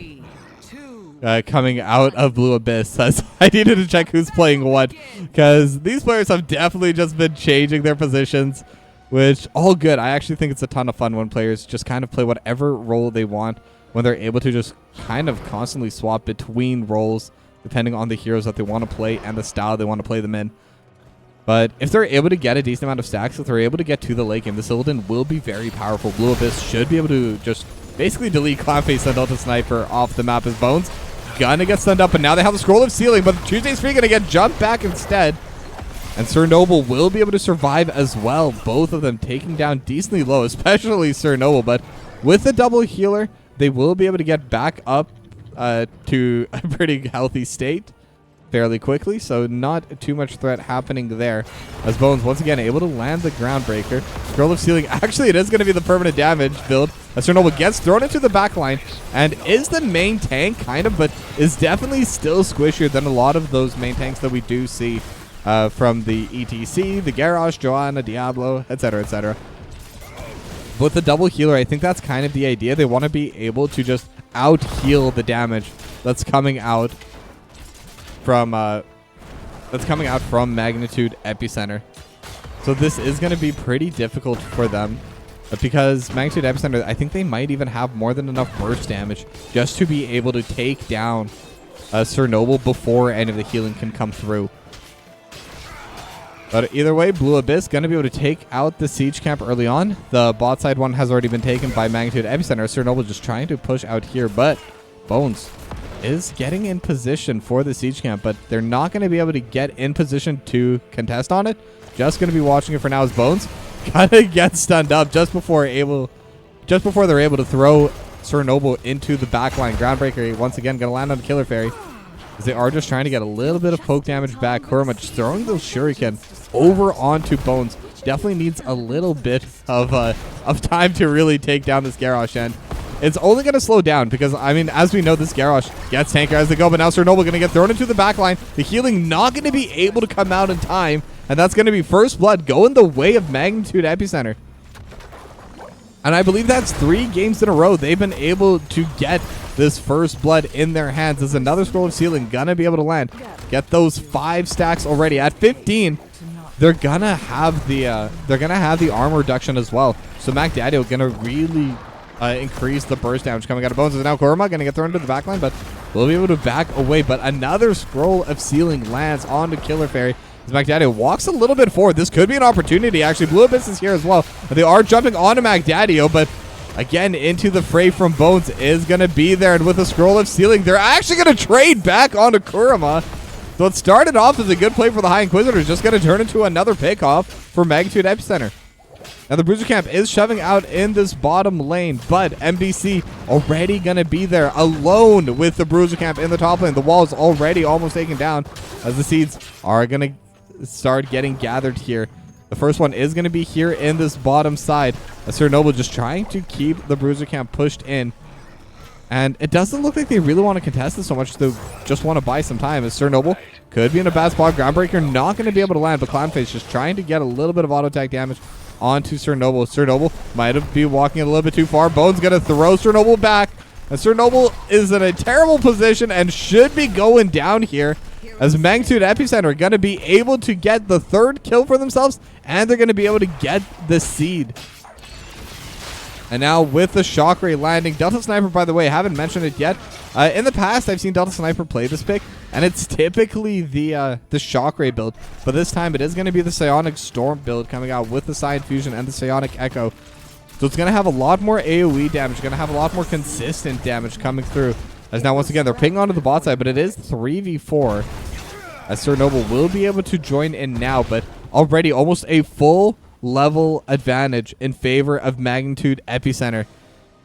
coming out of Blue Abyss. I needed to check who's playing what, because these players have definitely just been changing their positions. Which, all good. I actually think it's a ton of fun when players just kind of play whatever role they want, when they're able to just kind of constantly swap between roles, depending on the heroes that they want to play and the style they want to play them in. But if they're able to get a decent amount of stacks, if they're able to get to the late game, this Illidan will be very powerful. Blue Abyss should be able to just basically delete Clownface and Delta Sniper off the map as Bones. Gonna get stunned up, and now they have the Scroll of Sealing, but Tuesday's Free gonna get jumped back instead. And Sir Noble will be able to survive as well. Both of them taking down decently low, especially Sir Noble. But with the double healer, they will be able to get back up to a pretty healthy state fairly quickly. So not too much threat happening there. As Bones once again able to land the Groundbreaker. Scroll of Sealing. Actually, it is going to be the permanent damage build. As Sir Noble gets thrown into the back line and is the main tank, kind of, but is definitely still squishier than a lot of those main tanks that we do see. From the ETC, the Garrosh, Joanna, Diablo, etc., etc. With the double healer, I think that's kind of the idea. They want to be able to just out-heal the damage that's coming out from Magnitude Epicenter. So this is going to be pretty difficult for them, because Magnitude Epicenter, I think they might even have more than enough burst damage just to be able to take down Sir Noble before any of the healing can come through. But either way, Blue Abyss going to be able to take out the siege camp early on. The bot side one has already been taken by Magnitude Epicenter. Sir Noble just trying to push out here, but Bones is getting in position for the siege camp, but they're not going to be able to get in position to contest on it. Just going to be watching it for now as Bones kind of gets stunned up just before they're able to throw Sir Noble into the backline. Groundbreaker once again going to land on the Killer Fairy. As they are just trying to get a little bit of poke damage back. Kurama just throwing those shuriken over onto Bones. Definitely needs a little bit of time to really take down this Garrosh end. it's only going to slow down because, I mean, as we know, this Garrosh gets tanker as they go, but now Sir Noble going to get thrown into the back line. The healing not going to be able to come out in time, and that's going to be first blood going the way of Magnitude Epicenter. And I believe that's 3 games in a row they've been able to get this first blood in their hands. There's another Scroll of Sealing going to be able to land. Get those 5 stacks already. At 15, they're going to have the armor reduction as well. So Mac Daddy going to really increase the burst damage coming out of Bones. And now Kurama going to get thrown into the backline, but we'll be able to back away. But another Scroll of Sealing lands onto Killer Fairy. As MacDaddy walks a little bit forward. This could be an opportunity, actually. Blue Abyss is here as well. They are jumping onto MacDaddy, but again, into the fray from Bones is going to be there. And with a Scroll of Sealing, they're actually going to trade back onto Kurama. So it started off as a good play for the High Inquisitors. Just going to turn into another pickoff for Magnitude Epicenter. Now the Bruiser Camp is shoving out in this bottom lane, but MDC already going to be there alone with the Bruiser Camp in the top lane. The wall is already almost taken down as the seeds are going to start getting gathered here. The first one is going to be here in this bottom side. Sir Noble just trying to keep the Bruiser Camp pushed in. And it doesn't look like they really want to contest this so much. They just want to buy some time. As Sir Noble could be in a bad spot. Groundbreaker not going to be able to land, but Clownface just trying to get a little bit of auto attack damage onto Sir Noble. Sir Noble might have been walking a little bit too far. Bone's going to throw Sir Noble back. And Sir Noble is in a terrible position and should be going down here. As Magnitude Epicenter are going to be able to get the 3rd kill for themselves, and they're going to be able to get the seed. And now with the Shockray landing, Delta Sniper, by the way, I haven't mentioned it yet. In the past, I've seen Delta Sniper play this pick, and it's typically the Shockray build. But this time, it is going to be the Psionic Storm build coming out with the Psi Fusion and the Psionic Echo. So it's going to have a lot more AoE damage, going to have a lot more consistent damage coming through. As now, once again, they're pinging onto the bot side, but it is 3v4. As Sir Noble will be able to join in now, but already almost a full level advantage in favor of Magnitude Epicenter.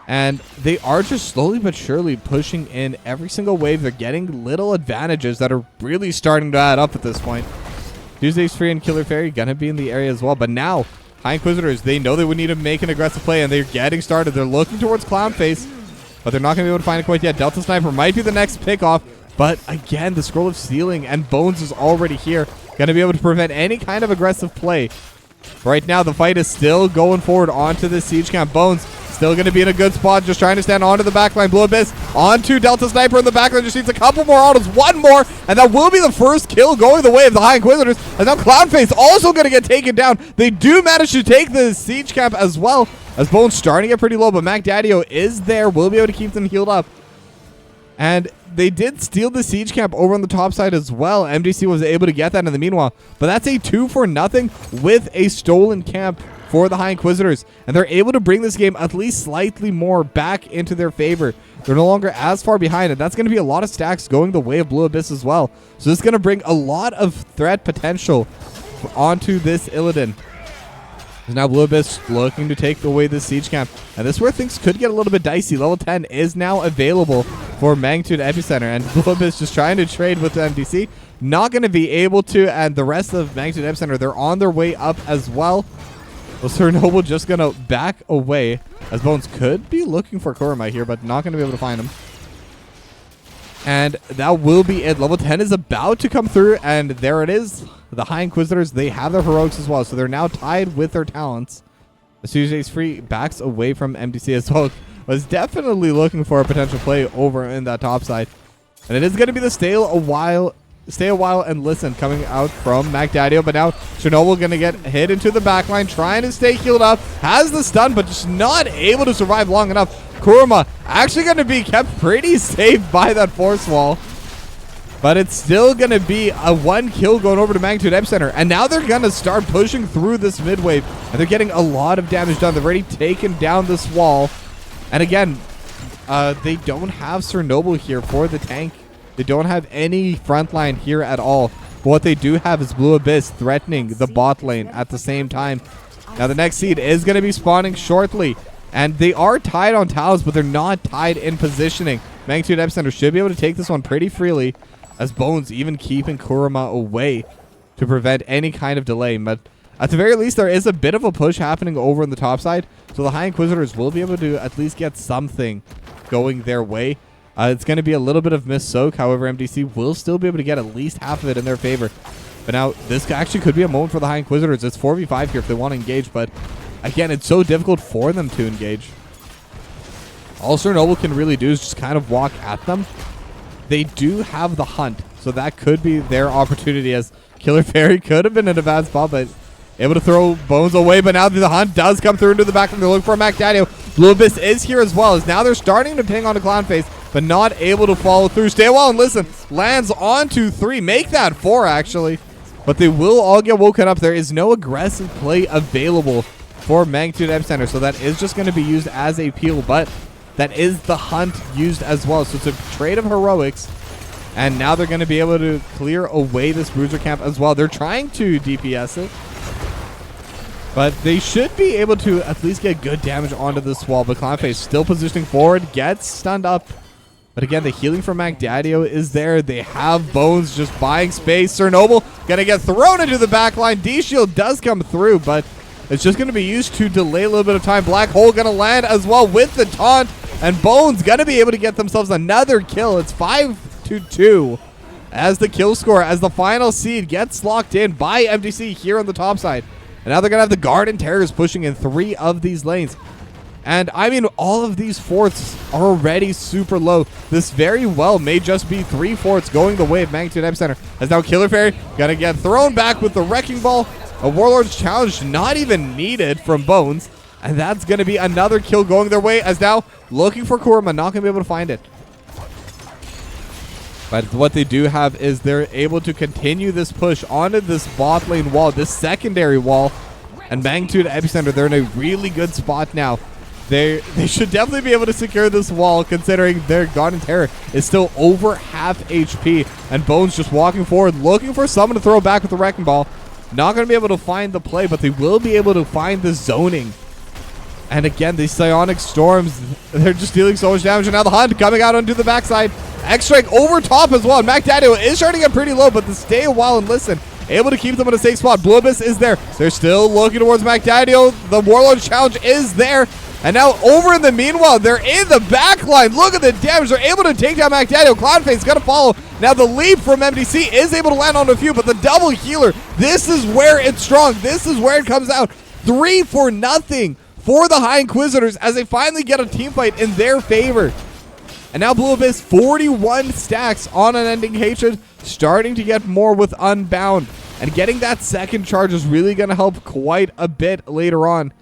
And they are just slowly but surely pushing in every single wave. They're getting little advantages that are really starting to add up at this point. Tuesday's Free and Killer Fairy going to be in the area as well. But now, High Inquisitors, they know they would need to make an aggressive play, and they're getting started. They're looking towards Clownface, but they're not going to be able to find it quite yet. Delta Sniper might be the next pickoff. But again, the Scroll of Sealing and Bones is already here. Going to be able to prevent any kind of aggressive play. Right now, the fight is still going forward onto the Siege Camp. Bones still going to be in a good spot. Just trying to stand onto the backline. Blue Abyss onto Delta Sniper in the backline. Just needs a couple more autos. One more. And that will be the first kill going the way of the High Inquisitors. And now Clownface also going to get taken down. They do manage to take the Siege Camp as well. As Bones starting to get pretty low. But Mac Daddy-O is there. Will be able to keep them healed up. And they did steal the Siege Camp over on the top side as well. MDC was able to get that in the meanwhile. But that's a 2-for-0 with a stolen camp for the High Inquisitors. And they're able to bring this game at least slightly more back into their favor. They're no longer as far behind. And that's going to be a lot of stacks going the way of Blue Abyss as well. So this is going to bring a lot of threat potential onto this Illidan. Now Blue Abyss looking to take away the Siege Camp. And this is where things could get a little bit dicey. Level 10 is now available for Magnitude Epicenter. And Blue Abyss just trying to trade with the MDC. Not going to be able to. And the rest of Magnitude Epicenter, they're on their way up as well. Well, Sir Noble just going to back away. As Bones could be looking for Kurama here, but not going to be able to find him. And that will be it. Level 10 is about to come through. And there it is. The High Inquisitors, they have their heroics as well, so they're now tied with their talents. As Tuesday's Free backs away from MDC as well. Was definitely looking for a potential play over in that top side. And it is going to be the stay a while and listen coming out from Mac Daddy-O. But now Chernobyl going to get hit into the backline, trying to stay healed up. Has the stun, but just not able to survive long enough. Kurama actually going to be kept pretty safe by that force wall. But it's still going to be a 1 kill going over to Magnitude Epicenter. And now they're going to start pushing through this mid wave. And they're getting a lot of damage done. They've already taken down this wall. And again, they don't have Sir Noble here for the tank. They don't have any frontline here at all. But what they do have is Blue Abyss threatening the bot lane at the same time. Now the next seed is going to be spawning shortly. And they are tied on towers, but they're not tied in positioning. Magnitude Epicenter should be able to take this one pretty freely. As Bones even keeping Kurama away to prevent any kind of delay. But at the very least, there is a bit of a push happening over on the top side. So the High Inquisitors will be able to at least get something going their way. It's going to be a little bit of miss soak. However, MDC will still be able to get at least half of it in their favor. But now, this actually could be a moment for the High Inquisitors. It's 4v5 here if they want to engage. But again, it's so difficult for them to engage. All Sir Noble can really do is just kind of walk at them. They do have the hunt. So that could be their opportunity, as Killer Fairy could have been in a bad spot, but able to throw Bones away. But now the hunt does come through into the back, and they're looking for Mac Daddio. Blue Abyss is here as well, as now they're starting to ping on a Clownface, but not able to follow through. Stay well and listen. Lands onto 3. Make that 4, actually. But they will all get woken up. There is no aggressive play available for Magnitude Epicenter, so that is just going to be used as a peel, but that is the hunt used as well. So it's a trade of heroics, and now they're going to be able to clear away this Bruiser camp as well. They're trying to DPS it, but they should be able to at least get good damage onto this wall. But Clownface still positioning forward, gets stunned up. But again, the healing from Mac Daddio is there. They have Bones just buying space. Sir Noble going to get thrown into the back line. D-Shield does come through, but it's just going to be used to delay a little bit of time. Black Hole going to land as well with the taunt. And Bones going to be able to get themselves another kill. It's 5-2 as the kill score, as the final seed gets locked in by MDC here on the top side. And now they're going to have the Guard and Terrors pushing in 3 of these lanes. And I mean, all of these forts are already super low. This very well may just be 3 forts going the way of Magnitude Epicenter. As now Killer Fairy going to get thrown back with the Wrecking Ball. A Warlord's Challenge not even needed from Bones. And that's going to be another kill going their way, as now looking for Kurama, not going to be able to find it. But what they do have is they're able to continue this push onto this bot lane wall, this secondary wall. And Magnitude Epicenter, they're in a really good spot now. They should definitely be able to secure this wall, considering their Guard and Terror is still over half HP. And Bones just walking forward, looking for someone to throw back with the Wrecking Ball. Not going to be able to find the play, but they will be able to find the zoning. And again, these Psionic Storms, they're just dealing so much damage. And now the Hunt coming out onto the backside. X-Strike over top as well. And Mac Daddio is starting to get pretty low, but to stay a while and listen, able to keep them in a safe spot. Blue Abyss is there. They're still looking towards Mac Daddio. The Warlord's Challenge is there. And now over in the meanwhile, they're in the back line. Look at the damage. They're able to take down Mac Daddio. Clownface is going to follow. Now the leap from MDC is able to land on a few, but the double healer, this is where it's strong. This is where it comes out. 3-0 for the High Inquisitors as they finally get a team fight in their favor. And now Blue Abyss, 41 stacks on Unending Hatred, starting to get more with Unbound. And getting that second charge is really going to help quite a bit later on.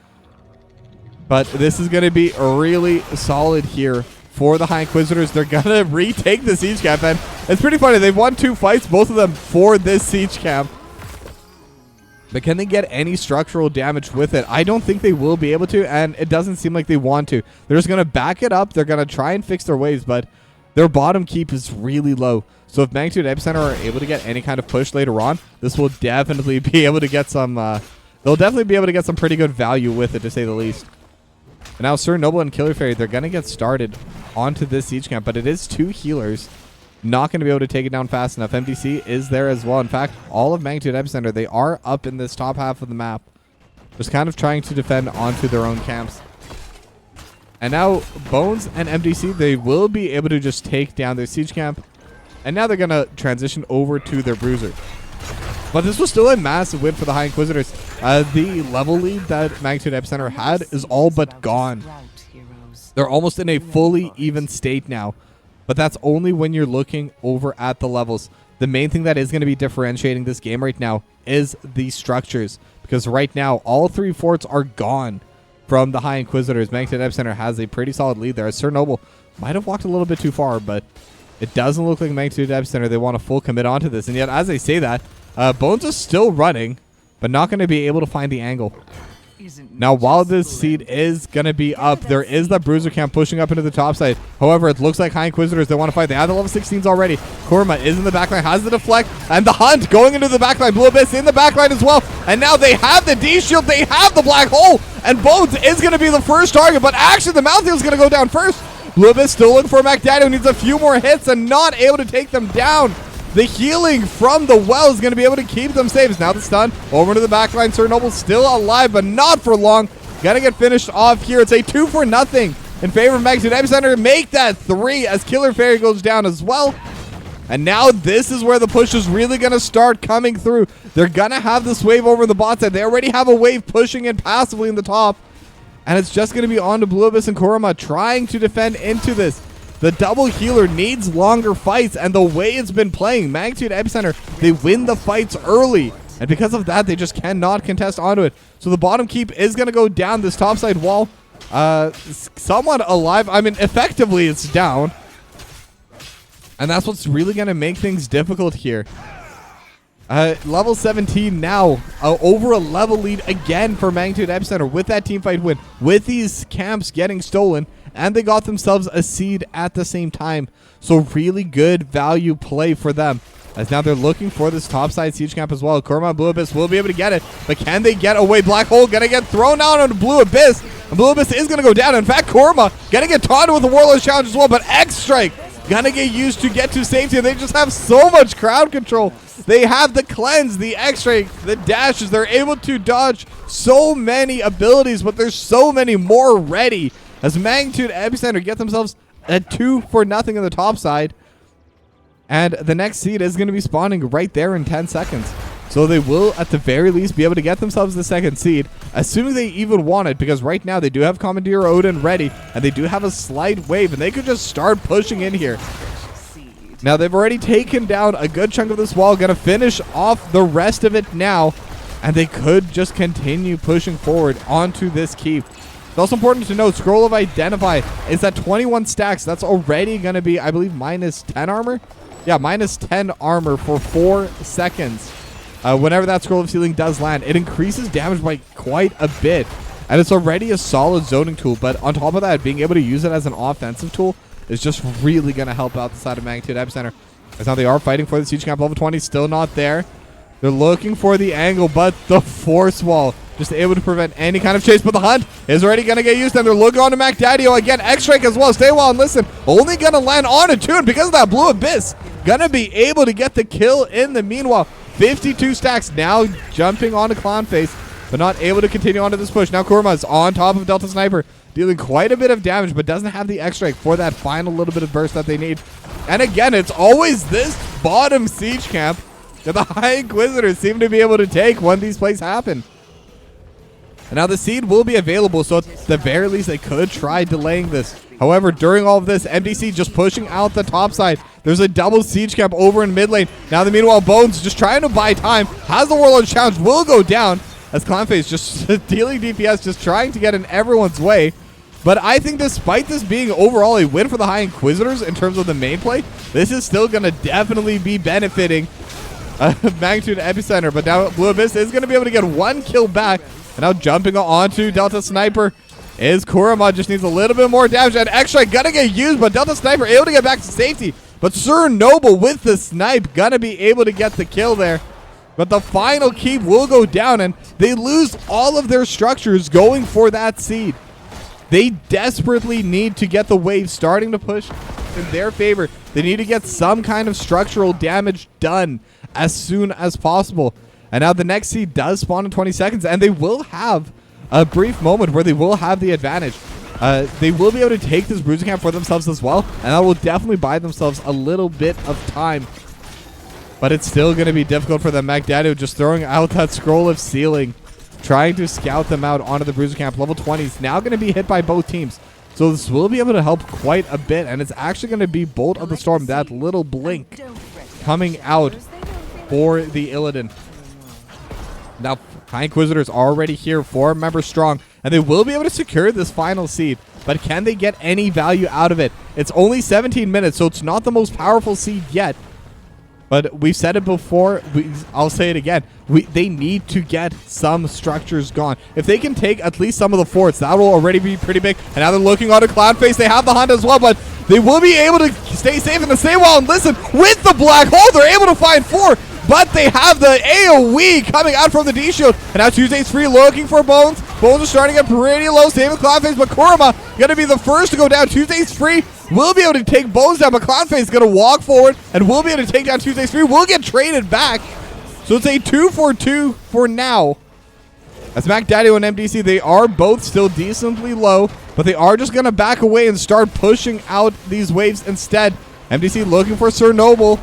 But this is going to be really solid here for the High Inquisitors. They're going to retake the siege camp. And it's pretty funny. They've won 2 fights, both of them for this siege camp. But can they get any structural damage with it? I don't think they will be able to, and it doesn't seem like they want to. They're just going to back it up. They're going to try and fix their waves, but their bottom keep is really low. So if Magnitude Epicenter are able to get any kind of push later on, this will definitely be able to get some... they'll definitely be able to get some pretty good value with it, to say the least. And now Sir Noble and Killer Fairy, they're going to get started onto this siege camp, but it is 2 healers. Not going to be able to take it down fast enough. MDC is there as well. In fact, all of Magnitude Epicenter, they are up in this top half of the map, just kind of trying to defend onto their own camps. And now Bones and MDC, they will be able to just take down their siege camp. And now they're going to transition over to their Bruiser. But this was still a massive win for the High Inquisitors. The level lead that Magnitude Epicenter had is all but gone. They're almost in a fully even state now. But that's only when you're looking over at the levels. The main thing that is going to be differentiating this game right now is the structures. Because right now, all 3 forts are gone from the High Inquisitors. Magnitude Epicenter has a pretty solid lead there. Sir Noble might have walked a little bit too far, but it doesn't look like Magnitude Epicenter, they want a full commit onto this. And yet, as I say that, Bones is still running, but not going to be able to find the angle. Now, while this seed is going to be up, there is the Bruiser camp pushing up into the top side. However, it looks like High Inquisitors, they want to fight. They have the level 16s already. Kurama is in the backline, has the deflect, and the Hunt going into the backline. Blue Abyss in the backline as well. And now they have the D-Shield, they have the Black Hole, and Bones is going to be the first target, but actually the Mouthfeel is going to go down first. Blue Abyss still looking for Mac Daddio, who needs a few more hits and not able to take them down. The healing from the well is going to be able to keep them safe. Now the stun over to the backline. Sir Noble still alive, but not for long. Gonna get finished off here. It's a 2-0 in favor of Magnitude Epicenter. Make that 3 as Killer Fairy goes down as well. And now this is where the push is really going to start coming through. They're going to have this wave over the bot side. They already have a wave pushing in passively in the top. And it's just going to be on to Blue Abyss and Kurama trying to defend into this. The double healer needs longer fights. And the way it's been playing, Magnitude Epicenter, they win the fights early. And because of that, they just cannot contest onto it. So the bottom keep is going to go down this topside wall. Somewhat alive. I mean, effectively it's down. And that's what's really going to make things difficult here. Level 17 now. Over a level lead again for Magnitude Epicenter with that teamfight win. With these camps getting stolen. And they got themselves a seed at the same time. So really good value play for them. As now they're looking for this topside siege camp as well. Kurama and Blue Abyss will be able to get it. But can they get away? Black Hole going to get thrown out on Blue Abyss. And Blue Abyss is going to go down. In fact, Kurama going to get taunted with the Warlord's Challenge as well. But X-Strike gonna get used to get to safety. They just have so much crowd control. They have the cleanse, the X-ray, the dashes. They're able to dodge so many abilities, but there's so many more ready. As Magnitude Epicenter get themselves a 2-0 in the top side. And the next seed is going to be spawning right there in 10 seconds. So they will, at the very least, be able to get themselves the second seed, assuming they even want it, because right now they do have Commandeer Odin ready, and they do have a slight wave, and they could just start pushing in here. Now, they've already taken down a good chunk of this wall, going to finish off the rest of it now, and they could just continue pushing forward onto this keep. It's also important to note, Scroll of Identify is at 21 stacks. That's already going to be, I believe, minus 10 armor? Yeah, minus 10 armor for 4 seconds. Whenever that Scroll of Sealing does land, it increases damage by quite a bit. And it's already a solid zoning tool, but on top of that, being able to use it as an offensive tool is just really going to help out the side of Magnitude Epicenter. As now they are fighting for the siege camp. Level 20, still not there. They're looking for the angle, but the force wall just able to prevent any kind of chase. But the hunt is already going to get used, and they're looking on to MacDaddy-O again. X-Strike as well. Stay well and listen. Only going to land on a tune because of that Blue Abyss. Going to be able to get the kill in the meanwhile. 52 stacks now jumping onto Clownface, but not able to continue onto this push. Now Kurama's on top of Delta Sniper, dealing quite a bit of damage, but doesn't have the X-Strike for that final little bit of burst that they need. And again, it's always this bottom siege camp that the High Inquisitors seem to be able to take when these plays happen. And now the seed will be available, so at the very least they could try delaying this. However, during all of this, MDC just pushing out the top side. There's a double siege camp over in mid lane. Now, the meanwhile, Bones just trying to buy time. Has the Warlord's Challenge, will go down as Clownface just dealing DPS, just trying to get in everyone's way. But I think despite this being overall a win for the High Inquisitors in terms of the main play, this is still going to definitely be benefiting Magnitude Epicenter. But now Blue Abyss is going to be able to get 1 kill back. And now jumping onto Delta Sniper is Kurama. Just needs a little bit more damage. And X-Strike gonna get used, but Delta Sniper able to get back to safety. But Sir Noble with the snipe gonna be able to get the kill there. But the final keep will go down, and they lose all of their structures going for that seed. They desperately need to get the wave starting to push in their favor. They need to get some kind of structural damage done as soon as possible. And now the next seed does spawn in 20 seconds, and they will have a brief moment where they will have the advantage. They will be able to take this bruising camp for themselves as well, and that will definitely buy themselves a little bit of time. But it's still going to be difficult for them. MacDaddy just throwing out that Scroll of Sealing, trying to scout them out onto the bruising camp. Level 20 is now going to be hit by both teams. So this will be able to help quite a bit, and it's actually going to be Bolt of the Storm, that little blink coming out for the Illidan. Now, High Inquisitors are already here, 4 members strong, and they will be able to secure this final seed. But can they get any value out of it? It's only 17 minutes, so it's not the most powerful seed yet. But we've said it before. I'll say it again. They need to get some structures gone. If they can take at least some of the forts, that will already be pretty big. And now they're looking on a Clownface. They have the hunt as well, but they will be able to stay safe and to stay well. And listen, with the Black Hole, they're able to find 4. But they have the AoE coming out from the D-Shield. And now Tuesday's free, looking for Bones. Bones are starting at pretty low. Same with Cloudface, but Kurama going to be the first to go down. Tuesday's Free will be able to take Bones down, but Cloudface is going to walk forward and will be able to take down Tuesday's Free. Will get traded back. So it's a 2-for-2 for now. As Mac Daddy and MDC, they are both still decently low, but they are just going to back away and start pushing out these waves instead. MDC looking for Sir Noble.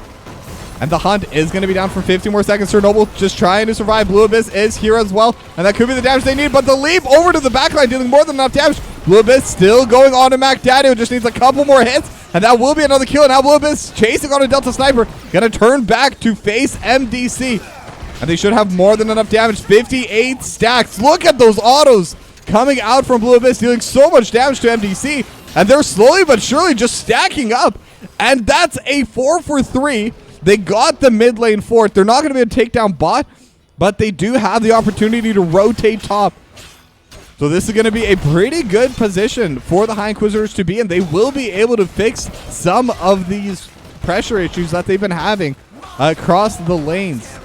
And the hunt is going to be down for 15 more seconds. Sir Noble just trying to survive. Blue Abyss is here as well. And that could be the damage they need. But the leap over to the backline dealing more than enough damage. Blue Abyss still going on to Mac Daddy, who just needs a couple more hits. And that will be another kill. And now Blue Abyss chasing on a Delta Sniper. Going to turn back to face MDC. And they should have more than enough damage. 58 stacks. Look at those autos coming out from Blue Abyss, dealing so much damage to MDC. And they're slowly but surely just stacking up. And that's a 4-for-3. They got the mid lane fort. They're not going to be able to take down bot, but they do have the opportunity to rotate top. So this is going to be a pretty good position for the High Inquisitors to be in. They will be able to fix some of these pressure issues that they've been having across the lanes.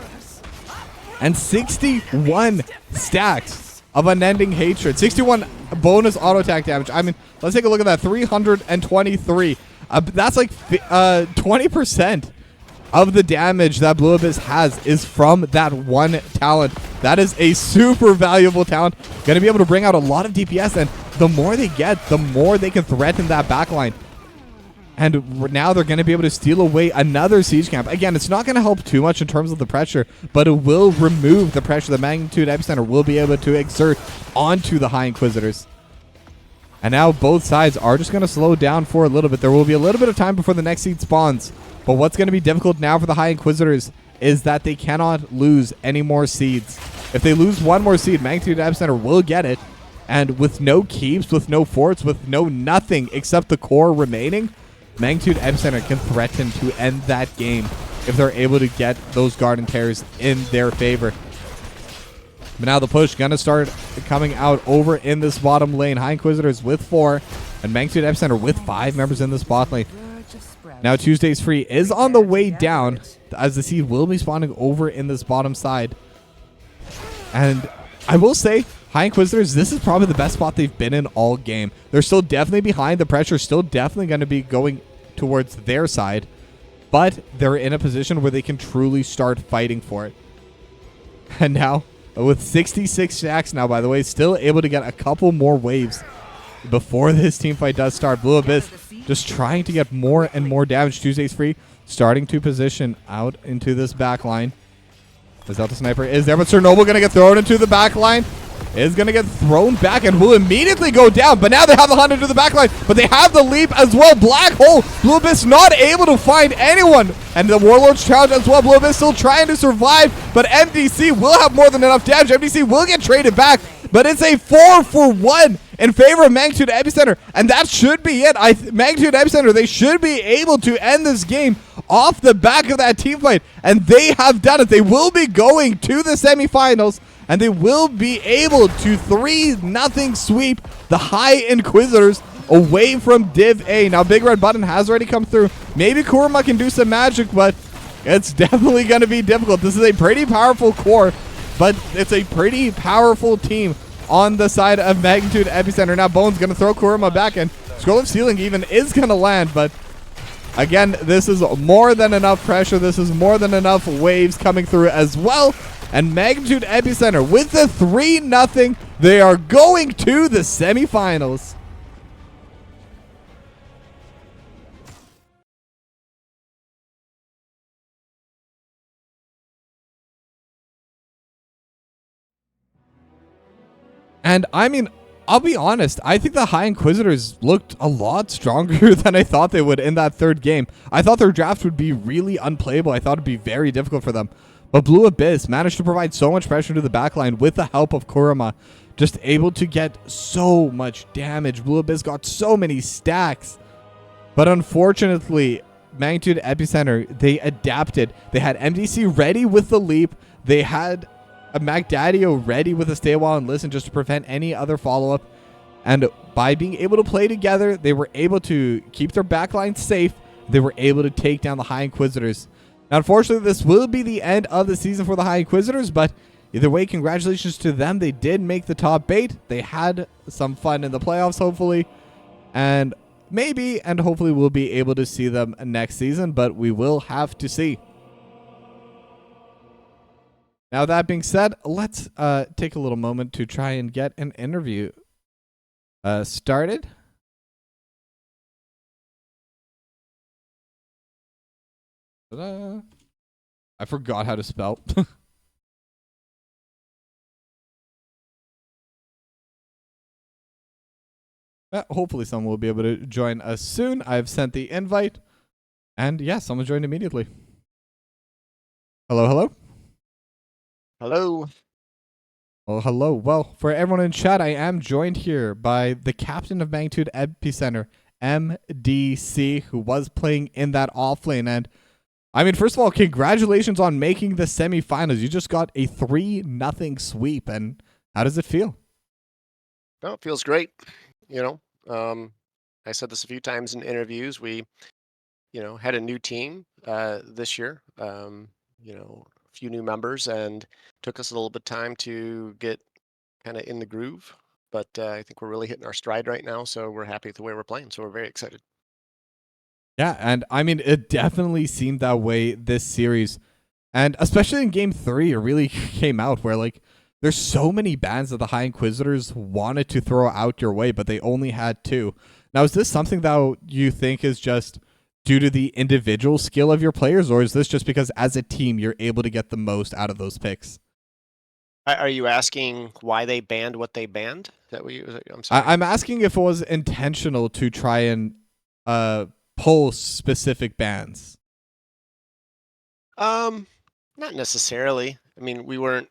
And 61 stacks of unending hatred. 61 bonus auto attack damage. I mean, let's take a look at that. 323. That's like 20%. Of the damage that Blue Abyss has is from that one talent. That is a super valuable talent. Going to be able to bring out a lot of DPS, and the more they get, the more they can threaten that backline. And now they're going to be able to steal away another siege camp. Again, it's not going to help too much in terms of the pressure, but it will remove the pressure the Magnitude Epicenter will be able to exert onto the High Inquisitors. And now both sides are just going to slow down for a little bit. There will be a little bit of time before the next seed spawns. But what's going to be difficult now for the High Inquisitors is that they cannot lose any more seeds. If they lose one more seed, Magnitude Epicenter will get it. And with no keeps, with no forts, with no nothing except the core remaining, Magnitude Epicenter can threaten to end that game if they're able to get those Garden Tears in their favor. But now the push going to start coming out over in this bottom lane. High Inquisitors with 4 and Magnitude Epicenter with 5 members in this bot lane. Now Tuesday's Free is on the way down as the seed will be spawning over in this bottom side. And I will say, High Inquisitors, this is probably the best spot they've been in all game. They're still definitely behind. The pressure still definitely going to be going towards their side. But they're in a position where they can truly start fighting for it. And now, with 66 stacks now, by the way, still able to get a couple more waves before this team fight does start. Blue Abyss just trying to get more and more damage. Tuesday's Free starting to position out into this back line. The Delta Sniper is there, but Sir Noble going to get thrown into the back line. Is going to get thrown back and will immediately go down. But now they have the hunt into the back line, but they have the leap as well. Black hole. Blue Abyss not able to find anyone. And the Warlord's challenge as well. Blue Abyss still trying to survive, but MDC will have more than enough damage. MDC will get traded back, but it's a 4-for-1 in favor of Magnitude Epicenter, and that should be it. Magnitude Epicenter, they should be able to end this game off the back of that team fight, and they have done it. They will be going to the semifinals, and they will be able to 3-0 sweep the High Inquisitors away from Div A. Now, Big Red Button has already come through. Maybe Kurama can do some magic, but it's definitely going to be difficult. This is a pretty powerful core, but it's a pretty powerful team on the side of Magnitude Epicenter. Now Bones going to throw Kurama back, and Scroll of Sealing even is going to land, but again, this is more than enough pressure. This is more than enough waves coming through as well. And Magnitude Epicenter with the 3-0, they are going to the semifinals. And I mean, I'll be honest, I think the High Inquisitors looked a lot stronger than I thought they would in that third game. I thought their draft would be really unplayable. I thought it'd be very difficult for them. But Blue Abyss managed to provide so much pressure to the backline with the help of Kurama. Just able to get so much damage. Blue Abyss got so many stacks. But unfortunately, Magnitude Epicenter, they adapted. They had MDC ready with the leap. They had a Mac Daddy-O ready with a stay a while and listen just to prevent any other follow-up. And by being able to play together, they were able to keep their backline safe. They were able to take down the High Inquisitors. Now, unfortunately, this will be the end of the season for the High Inquisitors, but Either way, congratulations to them. They did make the top 8. They had some fun in the playoffs, hopefully. And maybe and hopefully we'll be able to see them next season, but we will have to see. Now, that being said, let's take a little moment to try and get an interview started. Ta-da. I forgot how to spell. Hopefully someone will be able to join us soon. I've sent the invite. And yeah, someone joined immediately. Hello, hello. Hello. Well, hello. Well, for everyone in chat, I am joined here by the captain of Magnitude Epicenter, MDC, who was playing in that offlane. And I mean, first of all, congratulations on making the semifinals. You just got a 3-0 sweep. And how does it feel? Oh, it feels great. I said this a few times in interviews. We, had a new team this year. A few new members, and took us a little bit of time to get kind of in the groove. But I think we're really hitting our stride right now, so we're happy with the way we're playing. So we're very excited. Yeah, and I mean, it definitely seemed that way this series. And especially in game 3, it really came out where, like, there's so many bans that the High Inquisitors wanted to throw out your way, but they only had 2. Now, is this something that you think is just due to the individual skill of your players, or is this just because as a team you're able to get the most out of those picks? Are you asking why they banned what they banned? Is that what you? I'm sorry. I'm asking if it was intentional to try and pull specific bans. Not necessarily. I mean, we weren't,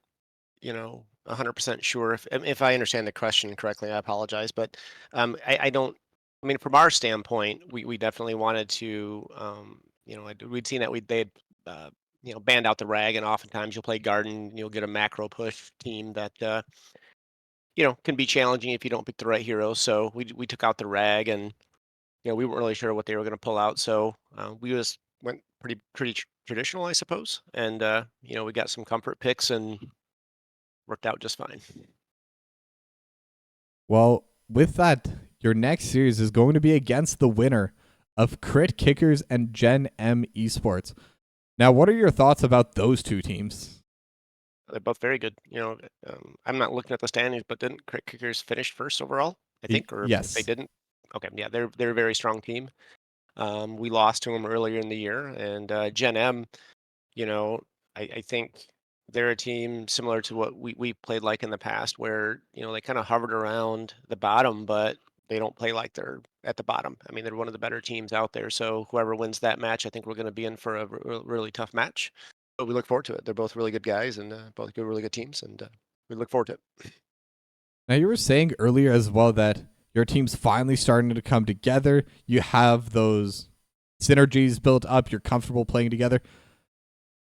100% sure if I understand the question correctly. I apologize, but I don't. I mean, from our standpoint, we definitely wanted to, we'd seen that they'd, banned out the rag, and oftentimes you'll play garden, you'll get a macro push team that, can be challenging if you don't pick the right hero. So we took out the rag, and we weren't really sure what they were going to pull out. So we just went pretty traditional, I suppose, and we got some comfort picks and worked out just fine. Well, with that, your next series is going to be against the winner of Crit Kickers and Gen M Esports. Now, what are your thoughts about those two teams? They're both very good. I'm not looking at the standings, but didn't Crit Kickers finish first overall? I think, or if they Yes. didn't, okay, yeah, they're a very strong team. We lost to them earlier in the year, and Gen M, you know, I think they're a team similar to what we played like in the past, where they kind of hovered around the bottom, but they don't play like they're at the bottom. I mean, they're one of the better teams out there. So whoever wins that match, I think we're going to be in for a really tough match. But we look forward to it. They're both really good guys, and both good, really good teams, and we look forward to it. Now, you were saying earlier as well that your team's finally starting to come together. You have those synergies built up. You're comfortable playing together.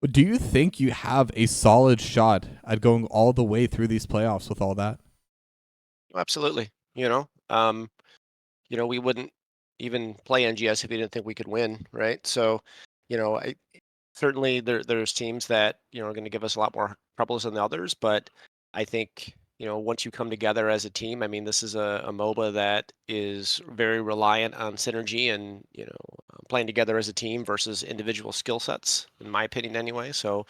Do you think you have a solid shot at going all the way through these playoffs with all that? Absolutely. We wouldn't even play NGS if we didn't think we could win, right? So, I certainly there's teams that are going to give us a lot more troubles than the others, but I think once you come together as a team, I mean, this is a MOBA that is very reliant on synergy and playing together as a team versus individual skill sets, in my opinion, anyway. So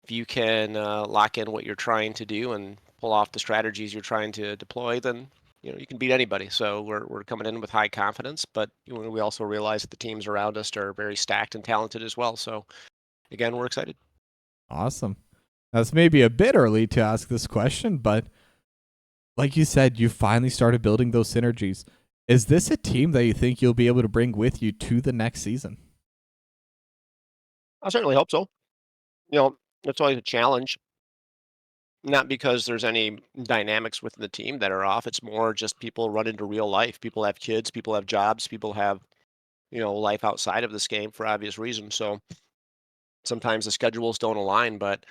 if you can lock in what you're trying to do and pull off the strategies you're trying to deploy, then you can beat anybody. So we're coming in with high confidence, but we also realize that the teams around us are very stacked and talented as well. So again, we're excited. Awesome. Now, it's maybe a bit early to ask this question, but like you said, you finally started building those synergies. Is this a team that you think you'll be able to bring with you to the next season? I certainly hope so. It's always a challenge, not because there's any dynamics within the team that are off. It's more just people run into real life. People have kids, people have jobs, people have, life outside of this game for obvious reasons. So sometimes the schedules don't align, but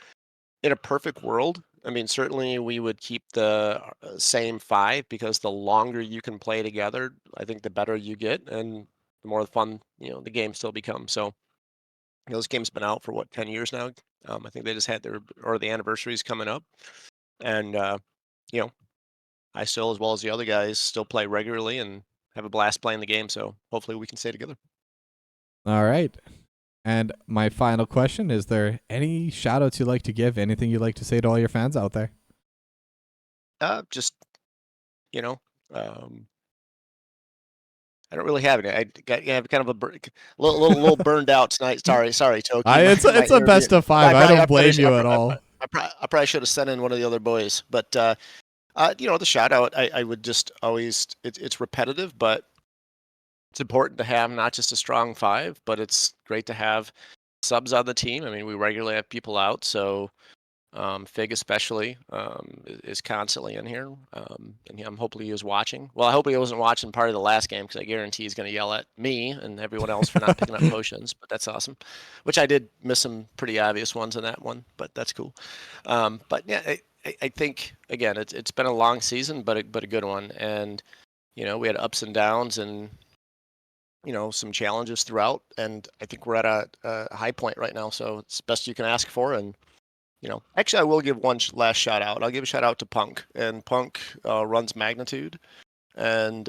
in a perfect world, I mean, certainly we would keep the same 5, because the longer you can play together, I think the better you get and the more fun, the game still becomes. So, this game's been out for what, 10 years now? I think they just had the anniversaries coming up, and you know, I still, as well as the other guys, still play regularly and have a blast playing the game. So hopefully we can stay together. All right. And my final question, is there any shout outs you'd like to give? Anything you'd like to say to all your fans out there? Just, you know, um, I don't really have any. I have kind of little burned out tonight. Sorry, Toki. My It's a interview. best of five. I don't blame you at I, all. I probably should have sent in one of the other boys, but the shout out. I would just always. It's repetitive, but it's important to have not just a strong five, but it's great to have subs on the team. I mean, we regularly have people out, so Fig especially is constantly in here, and I'm hopefully he was watching. Well, I hope he wasn't watching part of the last game because I guarantee he's going to yell at me and everyone else for not picking up potions. But that's awesome. Which I did miss some pretty obvious ones in that one, but that's cool. But yeah, I think again it's been a long season, but a good one, and we had ups and downs and some challenges throughout, and I think we're at a high point right now. So it's the best you can ask for, and actually, I will give one last shout out. I'll give a shout out to Punk, and Punk runs Magnitude, and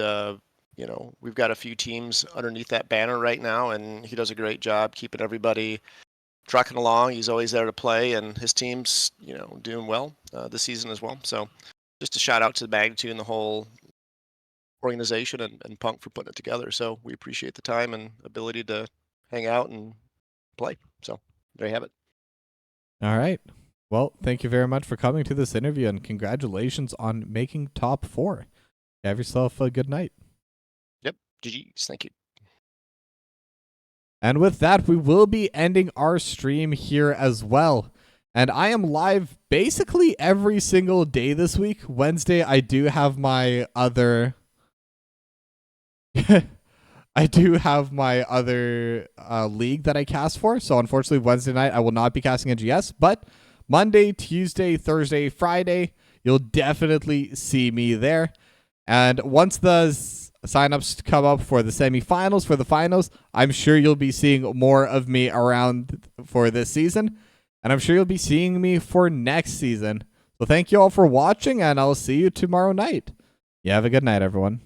we've got a few teams underneath that banner right now, and he does a great job keeping everybody trucking along. He's always there to play, and his team's doing well this season as well. So, just a shout out to the Magnitude and the whole organization and Punk for putting it together. So we appreciate the time and ability to hang out and play. So there you have it. All right. Well, thank you very much for coming to this interview, and congratulations on making top 4. Have yourself a good night. Yep. GG's. Thank you. And with that, we will be ending our stream here as well. And I am live basically every single day this week. Wednesday, I do have my other... league that I cast for. So unfortunately, Wednesday night, I will not be casting NGS. But Monday, Tuesday, Thursday, Friday, you'll definitely see me there. And once the signups come up for the semifinals, for the finals, I'm sure you'll be seeing more of me around for this season. And I'm sure you'll be seeing me for next season. So thank you all for watching, and I'll see you tomorrow night. You have a good night, everyone.